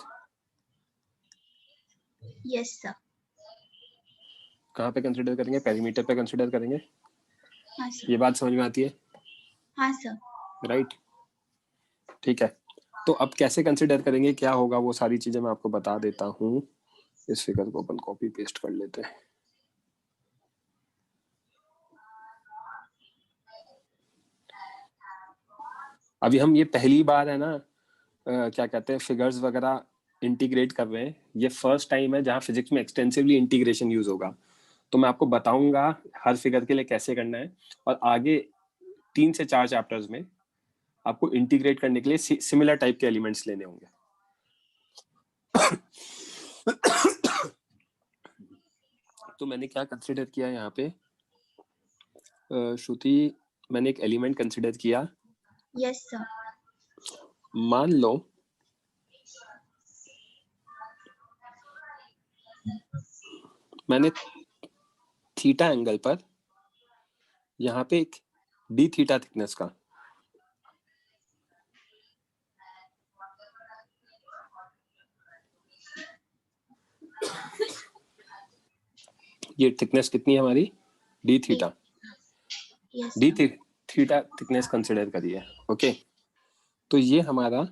Yes sir. कहाँ पे कंसिडर करेंगे? पेरीमीटर पे कंसिडर करेंगे। हाँ सर। ये बात समझ में आती है? हाँ सर। राइट, ठीक है। तो अब कैसे कंसिडर करेंगे, क्या होगा, वो सारी चीजें मैं आपको बता देता हूँ। इस फिगर को अपन कॉपी पेस्ट कर लेते हैं। अभी हम ये पहली बार है ना क्या कहते हैं फिगर्स वगैरह इंटीग्रेट कर रहे हैं. ये फर्स्ट टाइम है जहाँ फिजिक्स में एक्सटेंसिवली इंटीग्रेशन यूज होगा. तो मैं आपको बताऊंगा हर फिगर के लिए कैसे करना है, और आगे 3 से 4 चैप्टर्स में आपको इंटीग्रेट करने के लिए सिमिलर टाइप के एलिमेंट्स लेने होंगे. तो मैंने क्या कंसिडर किया यहाँ पे श्रुति, मैंने एक एलिमेंट कंसिडर किया. Yes sir. मान लो मैंने थीटा एंगल पर यहाँ पे एक डी थीटा थिकनेस का ये थिकनेस कितनी है हमारी, d theta, yes d theta thickness consider करिए. ओके, तो ये हमारा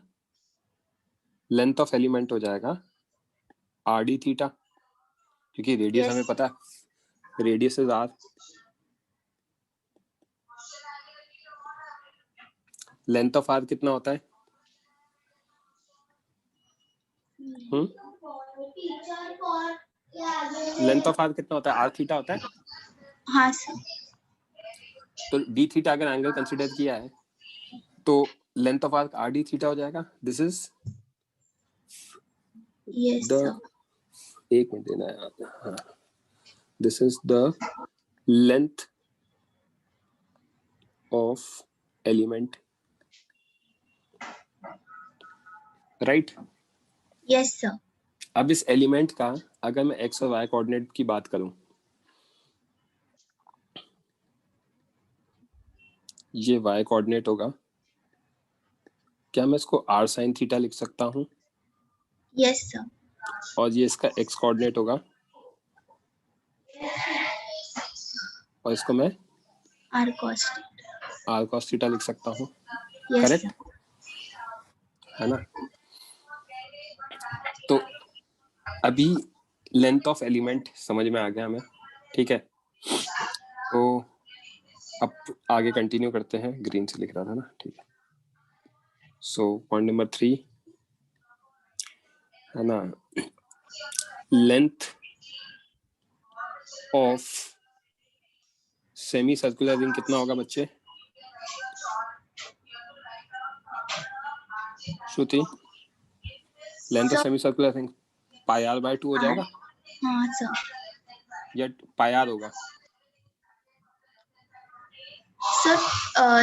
लेंथ ऑफ एलिमेंट हो जाएगा आर डी थीटा, क्योंकि रेडियस Yes. हमें पता है, radius is r. Length of r कितना होता है? लेंथ ऑफ आर कितना होता है? आर थीटा होता है. हाँ सर. तो डी थीटा अगर एंगल कंसिडर किया है तो length of r r d theta हो जाएगा. This is yes the, sir. एक मिनट देना है. हाँ, this is the length of element, right. Yes sir. अब इस एलिमेंट का अगर मैं एक्स और वाई कोऑर्डिनेट की बात करूं, ये वाई कोऑर्डिनेट होगा. क्या मैं इसको आर साइन थीटा लिख सकता हूं? Yes sir. और ये इसका एक्स कोऑर्डिनेट होगा, और इसको मैं r cos. R cos theta लिख सकता हूं. Yes correct sir. है ना. तो अभी लेंथ ऑफ एलिमेंट समझ में आ गया हमें, ठीक है. तो अब आगे कंटिन्यू करते हैं. ग्रीन से लिख रहा था ना, ठीक है. सो पॉइंट नंबर 3 है ना, length of semi circular ring कितना होगा बच्चे? Shruti, length of semi circular ring pi r by 2 हो जाएगा हाँ सर. या पाई आर होगा? सर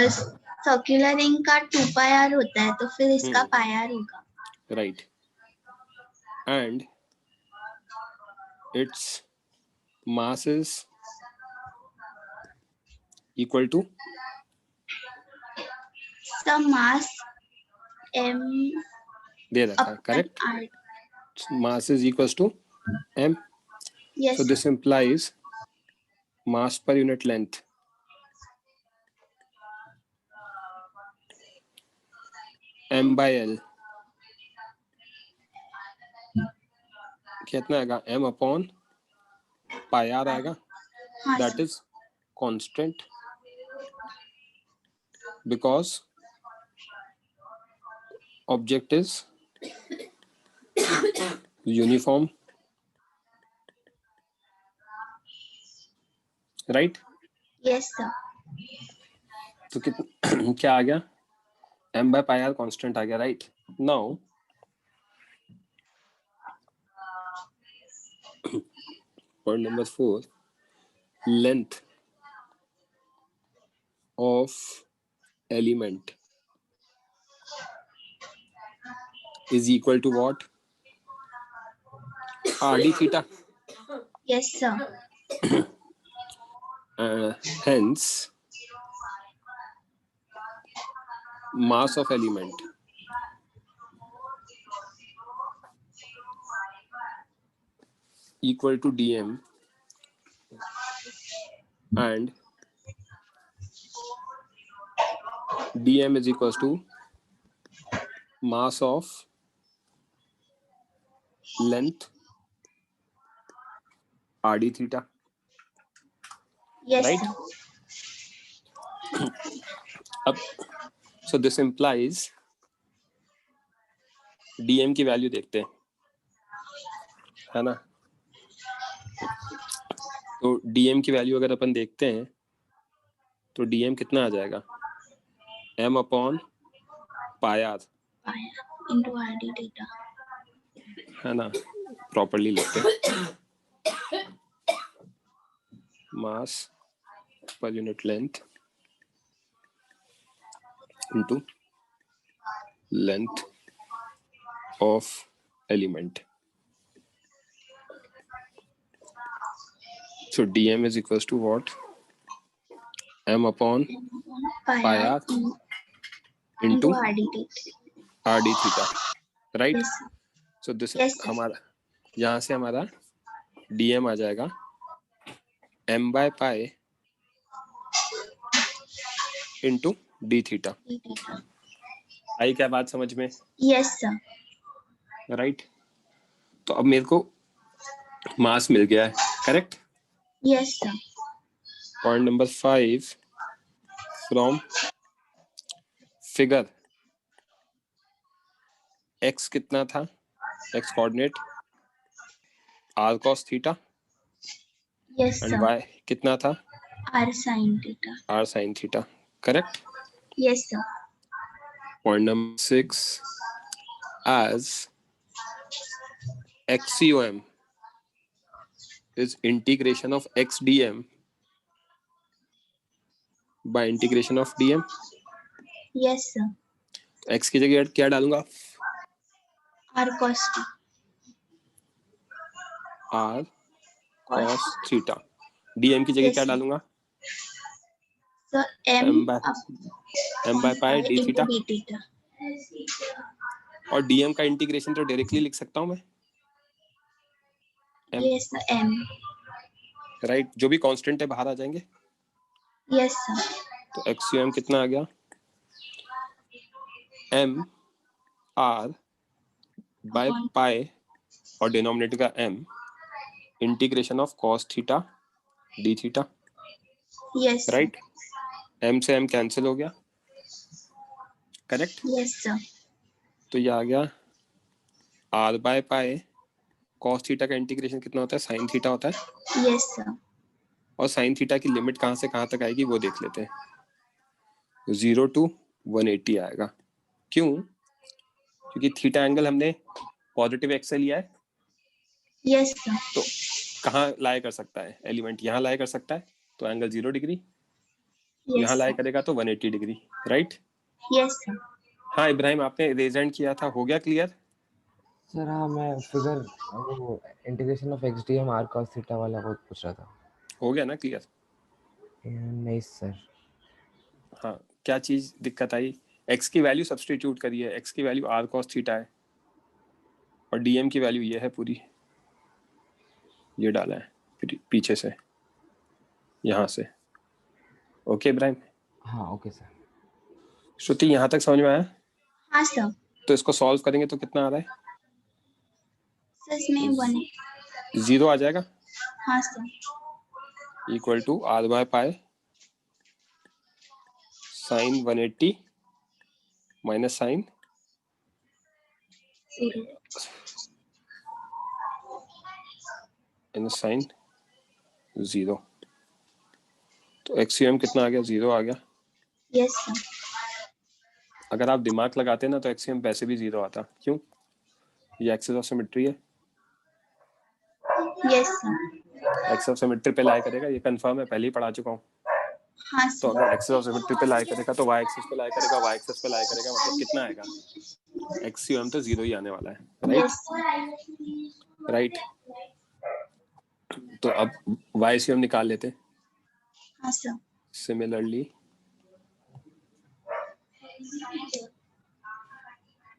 सर्कुलर रिंग का 2 पाई आर होता है, तो फिर इसका पाई आर होगा. Right. And it's mass is equal to, sir mass m दे रखा है, correct. Mass is equals to m. Yes. So this implies mass per unit length m by l कितना आएगा? m अपॉन पाई आर आएगा. हाँ That sir. is constant because object is uniform, right. Yes sir. तो कितना क्या आ गया? m by pi r constant आ गया, right. Now point number 4, length of element is equal to what? r d theta. Yes sir. Hence mass of element equal to dm, and dm is equals to mass of length r d theta, yes right. Sir. अब so this implies DM की value देखते हैं, है ना। तो DM की value अगर अपन देखते हैं तो डीएम कितना आ जाएगा, m upon pi r, into RD data. है ना। प्रॉपर्ली लेते हैं, मास पर unit length into length of element. So dm is equals to what, m upon Pi pi r r into into RD data. rd theta, right? Yes, sir. So this Yes, sir. हमारा यहाँ से हमारा dm आ जाएगा m by pi into d theta. D theta. आई क्या बात समझ में, Yes, sir. Right? तो अब मेरे को मास मिल गया है, correct? Yes, sir. Point number 5 from figure, x कितना था, x coordinate r cos theta, Yes, and sir. y कितना था, R sin theta. r sin theta, correct? Yes, sir. Point number 6, as XCOM is integration of x dm by integration of dm. Yes, sir. x की जगह क्या डालूंगा, R cos t. r cos theta, dm की जगह Yes, क्या sir. डालूंगा, So m M by upon pi pi d into theta, d theta. और dm का इंटीग्रेशन तो डायरेक्टली लिख सकता हूं मैं, m, Yes, sir. M. Right? जो भी कांस्टेंट है बाहर आ जाएंगे, Yes, sir. तो XCOM कितना आ गया, m r by Upon pi और डिनोमिनेटर का m integration of cos theta d theta, Yes, sir. Right? m से m कैंसिल हो गया, करेक्ट? Yes, sir. तो ये आ गया r by pi cos theta का इंटीग्रेशन कितना होता है, sin थीटा होता है, Yes, sir. और sin थीटा की लिमिट कहाँ से कहाँ तक आएगी वो देख लेते हैं, 0 to 180 आएगा। क्यों? क्योंकि थीटा एंगल हमने पॉजिटिव एक्स से लिया है, Yes, sir. तो कहाँ लाई कर सकता है एलिमेंट, यहाँ लाई कर सकता है, तो एंगल 0 डिग्री, Yes, यहाँ लाई sir. करेगा तो 180 डिग्री, राइट? Yes, sir. हाँ इब्राहिम, आपने रेजेंट किया था, हो गया क्लियर? सर हाँ, मैं फिगर वो integration of x d m r cos theta वाला वो पूछ रहा था। हो गया ना क्लियर? नहीं सर। हाँ, क्या चीज दिक्कत आई, x की वैल्यू सब्स्टिट्यूट करिए, x की वैल्यू r cos थीटा है और dm की वैल्यू ये है पूरी, ये डाला है फिर पीछे से यहाँ से। ओके इब्राहिम? हाँ ओके सर। श्रुति यहाँ तक समझ में आया? हाँ सर। तो इसको सॉल्व करेंगे तो कितना आ रहा है, सर इसमें 1 0 आ जाएगा, हाँ sir. Equal to r by pi sine 180 minus sine 0 in sine 0, तो XCM कितना आ गया, 0 आ गया। Yes sir. अगर आप दिमाग लगाते ना तो XCM वैसे भी 0 आता, क्यों? ये एक्सिस ऑफ सिमेट्री है, yes sir. Axis of symmetry पे लाई करेगा, ये कंफर्म है, पहले ही पढ़ा चुका हूँ। हाँ तो सर। अगर एक्सिस ऑफ सिमेट्री पे लाई करेगा तो y एक्सिस पे लाई करेगा, y एक्सिस पे लाई करेगा, मतलब कितना आएगा, XCM तो 0 ही आने वाला है, राइट? Yes sir. राइट, तो अब YCM निकाल लेते हैं। हाँ sir. Similarly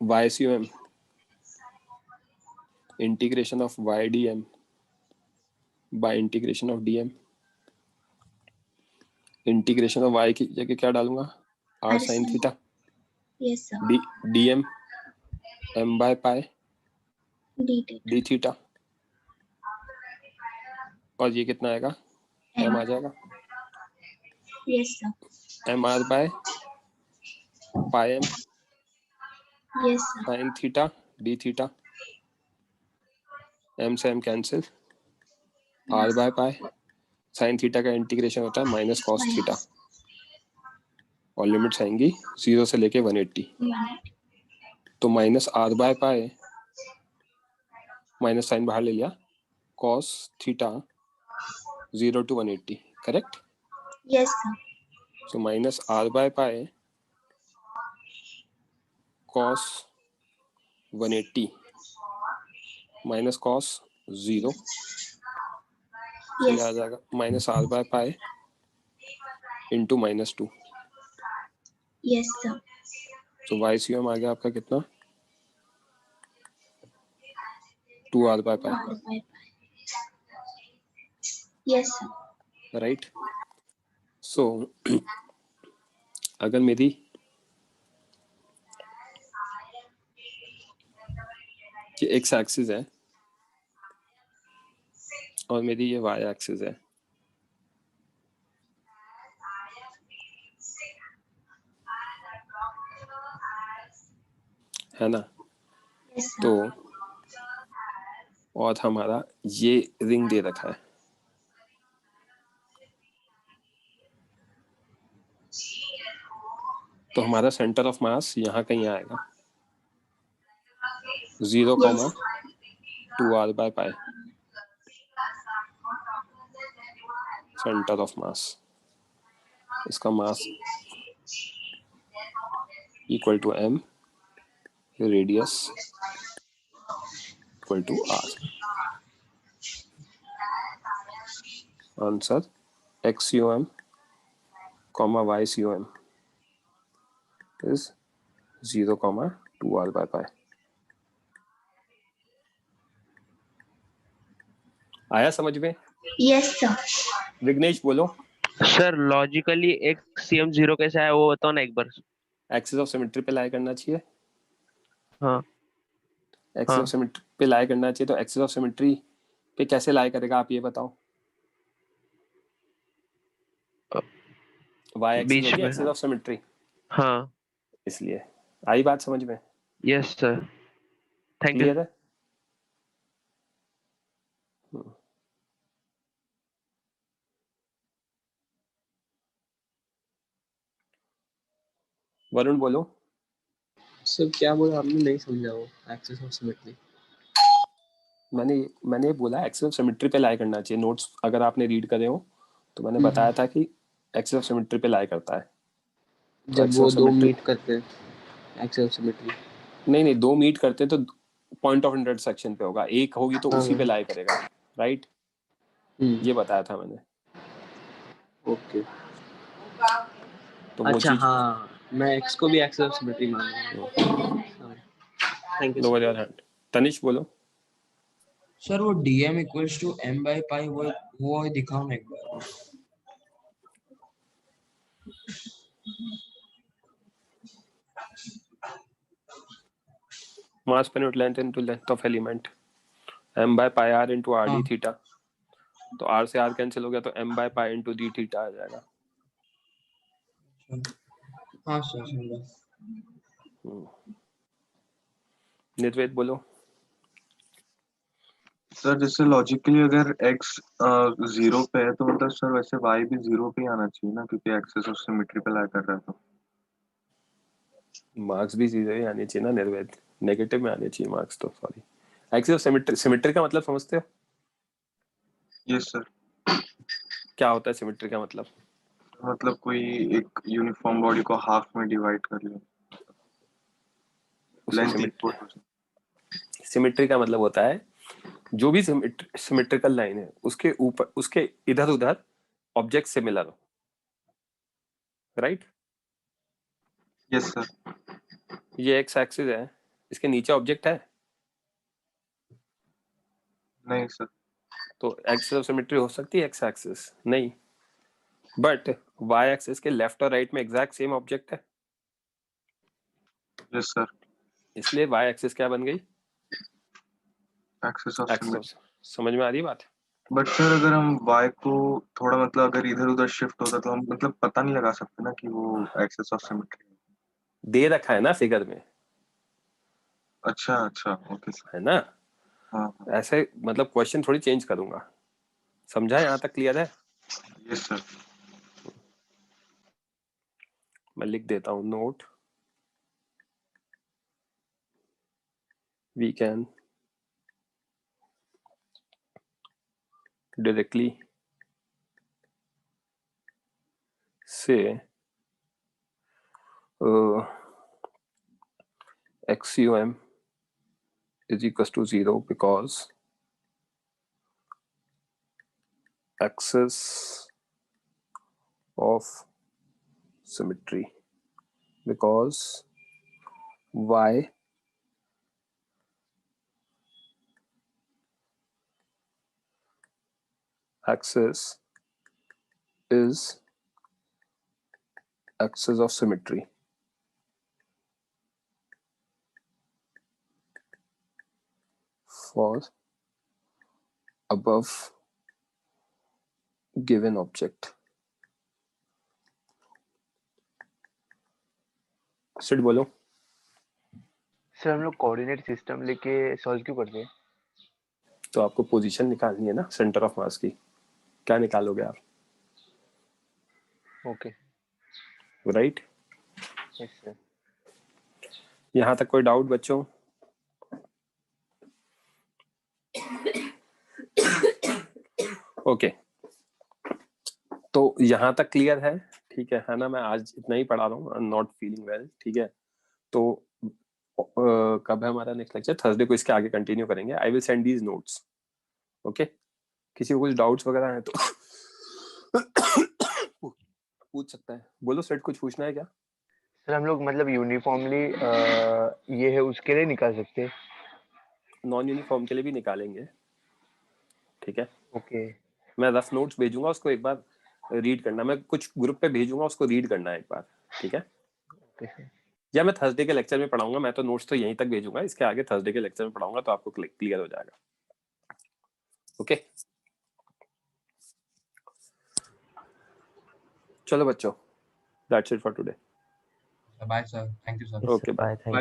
YCM integration of YDM by integration of DM, integration of y की जगह क्या डालूंगा, r sine theta, yes sir. DM m by pi d d theta, और ये कितना आएगा, m आ जाएगा, yes sir. m r by pi m Yes, sir. Sine theta d theta, m से m cancel, r by pi, sine theta का integration होता है माइनस कॉस थीटा, Minus और लिमिट्स आएंगी 0 से लेके 180। 180. तो minus r by pi, minus sine बाहर ले लिया, cos theta 0 to 180, correct? Yes, sir. So minus r by pi cos 180 minus cos 0, Yes, आ जाएगा minus r by pi into -2। yes, sir. तो वाई सी एम आ गया आपका कितना, 2r by pi, R by pi. Yes, sir. Right? So अगर मेरी ये एक्स एक्सिस है और मेरी ये वाई एक्सिस है ना? Yes, sir. तो और हमारा ये रिंग दे रखा है, तो हमारा सेंटर ऑफ मास यहाँ कहीं आएगा, 0, Yes. 2r by pi, centre of mass, इसका mass equal to m, radius equal to r। Answer XUM, YCUM is 0, 2r by pi। आया समझ में? Yes, sir. विघ्नेश बोलो। सर लॉजिकली XCM 0 कैसे आया वो बताओ ना एक बार। एक्सिस ऑफ सिमेट्री पे लाई करना चाहिए। हाँ एक्सिस ऑफ सिमेट्री पे लाई करना चाहिए, तो एक्सिस ऑफ सिमेट्री पे कैसे लाई करेगा आप ये बताओ। वाई एक्सिस होगी एक्सिस ऑफ सिमेट्री। हाँ इसलिए आई बात समझ में? Yes sir, thank you. Clear है? वरुण बोलो। सर क्या बोला आपने, नहीं समझा वो एक्सिस ऑफ सिमेट्री। मैंने बोला एक्सिस ऑफ सिमेट्री पे लाई करना चाहिए। नोट्स अगर आपने रीड करे हो तो मैंने बताया था कि एक्सिस ऑफ सिमेट्री पे लाई करता है। जब वो दो मीट करते हैं एक्सिस ऑफ सिमेट्री। नहीं, दो मीट करते हैं तो पॉइंट ऑफ इंटरसेक्शन पे होगा, एक होगी तो उसी पे लाई करेगा, राइट? ये बताया था मैंने। ओके तो अच्छा हाँ, मैं एक्स को भी एक्सिस ऑफ सिमेट्री मान रहा हूँ। Thank you. Lower your hand. Tanish बोलो। सर वो dm equals to m by pi वो दिखाओ ना एक बार। Mass per unit length into length of element, m by pi r into r d theta. तो r से r कैंसिल हो गया तो m by pi into d theta आ जाएगा। हाँ सर समझा। निर्वेद बोलो। सर जैसे लॉजिकली अगर x 0 पे है तो मतलब सर वैसे y भी 0 पे ही आना चाहिए ना, क्योंकि एक्सिस ऑफ सिमेट्री पे लाई कर रहा है तो मार्क्स भी 0 ही आने चाहिए ना निर्वेद, नेगेटिव में आने चाहिए मार्क्स तो। Sorry, axis of symmetry, symmetry का मतलब समझते हो? Yes sir. क्या होता है सिमेट्री का मतलब? मतलब कोई एक यूनिफॉर्म बॉडी को हाफ में डिवाइड कर ले, लेंथ सिमेट्री का मतलब होता है जो भी सिमेट्रिकल लाइन है उसके ऊपर, उसके इधर उधर ऑब्जेक्ट सिमिलर हो, राइट? Yes sir. ये एक्स एक्सिस है, इसके नीचे ऑब्जेक्ट है? नहीं सर। तो एक्सिस ऑफ सिमेट्री हो सकती है एक्स एक्सिस? नहीं। बट वाई एक्सिस के लेफ्ट और राइट में एग्जैक्ट सेम ऑब्जेक्ट है। Yes sir. इसलिए वाई एक्सिस क्या बन गई? Axis of symmetry. समझ में आ रही बात? बट सर अगर हम y को थोड़ा मतलब अगर इधर उधर शिफ्ट होता तो हम मतलब पता नहीं लगा सकते ना कि वो एक्सिस ऑफ सिमेट्री है। दे रखा है ना फिगर में, अच्छा अच्छा ओके सर। है ना? हाँ ऐसे मतलब क्वेश्चन थोड़ी चेंज करूंगा। समझा? यहाँ तक क्लियर है? Yes sir. मैं लिख देता हूँ note, we can directly say XUM is equals to 0 because axis of symmetry, because y axis is axis of symmetry. For above given object. Sit बोलो। सर हम लोग कोऑर्डिनेट सिस्टम लेके solve क्यों करते हैं? तो आपको पोजीशन निकालनी है ना सेंटर ऑफ मास की, क्या निकालोगे आप? Okay right? Yes sir. यहाँ तक कोई डाउट बच्चों? ओके तो यहाँ तक क्लियर है, ठीक है ना? मैं आज इतना ही पढ़ा रहा हूँ, I am not feeling well, ठीक है? तो कब है हमारा नेक्स्ट लेक्चर? थर्सडे को इसके आगे कंटिन्यू करेंगे। I will send these notes, okay? किसी को कुछ डाउट्स वगैरह हैं तो पूछ सकता है। बोलो सेट, कुछ पूछना है क्या? सर हम लोग मतलब यूनिफॉर्मली ये है उसके लिए निकाल सकते हैं? नॉन यूनिफॉर्म के लिए भी निकालेंगे, ठीक है? ओके मैं रफ नोट्स भेजूंगा, उसको एक बार रीड करना। मैं कुछ ग्रुप पे भेजूंगा, उसको रीड करना है एक बार, ठीक है? Okay sir. या मैं थर्सडे के लेक्चर में पढ़ाऊंगा। मैं तो नोट्स तो यहीं तक भेजूंगा, इसके आगे थर्सडे के लेक्चर में पढ़ाऊंगा तो आपको क्लियर हो जाएगा, ओके? चलो बच्चों, that's it for today. Bye sir. Thank you sir. Okay bye. Thank you.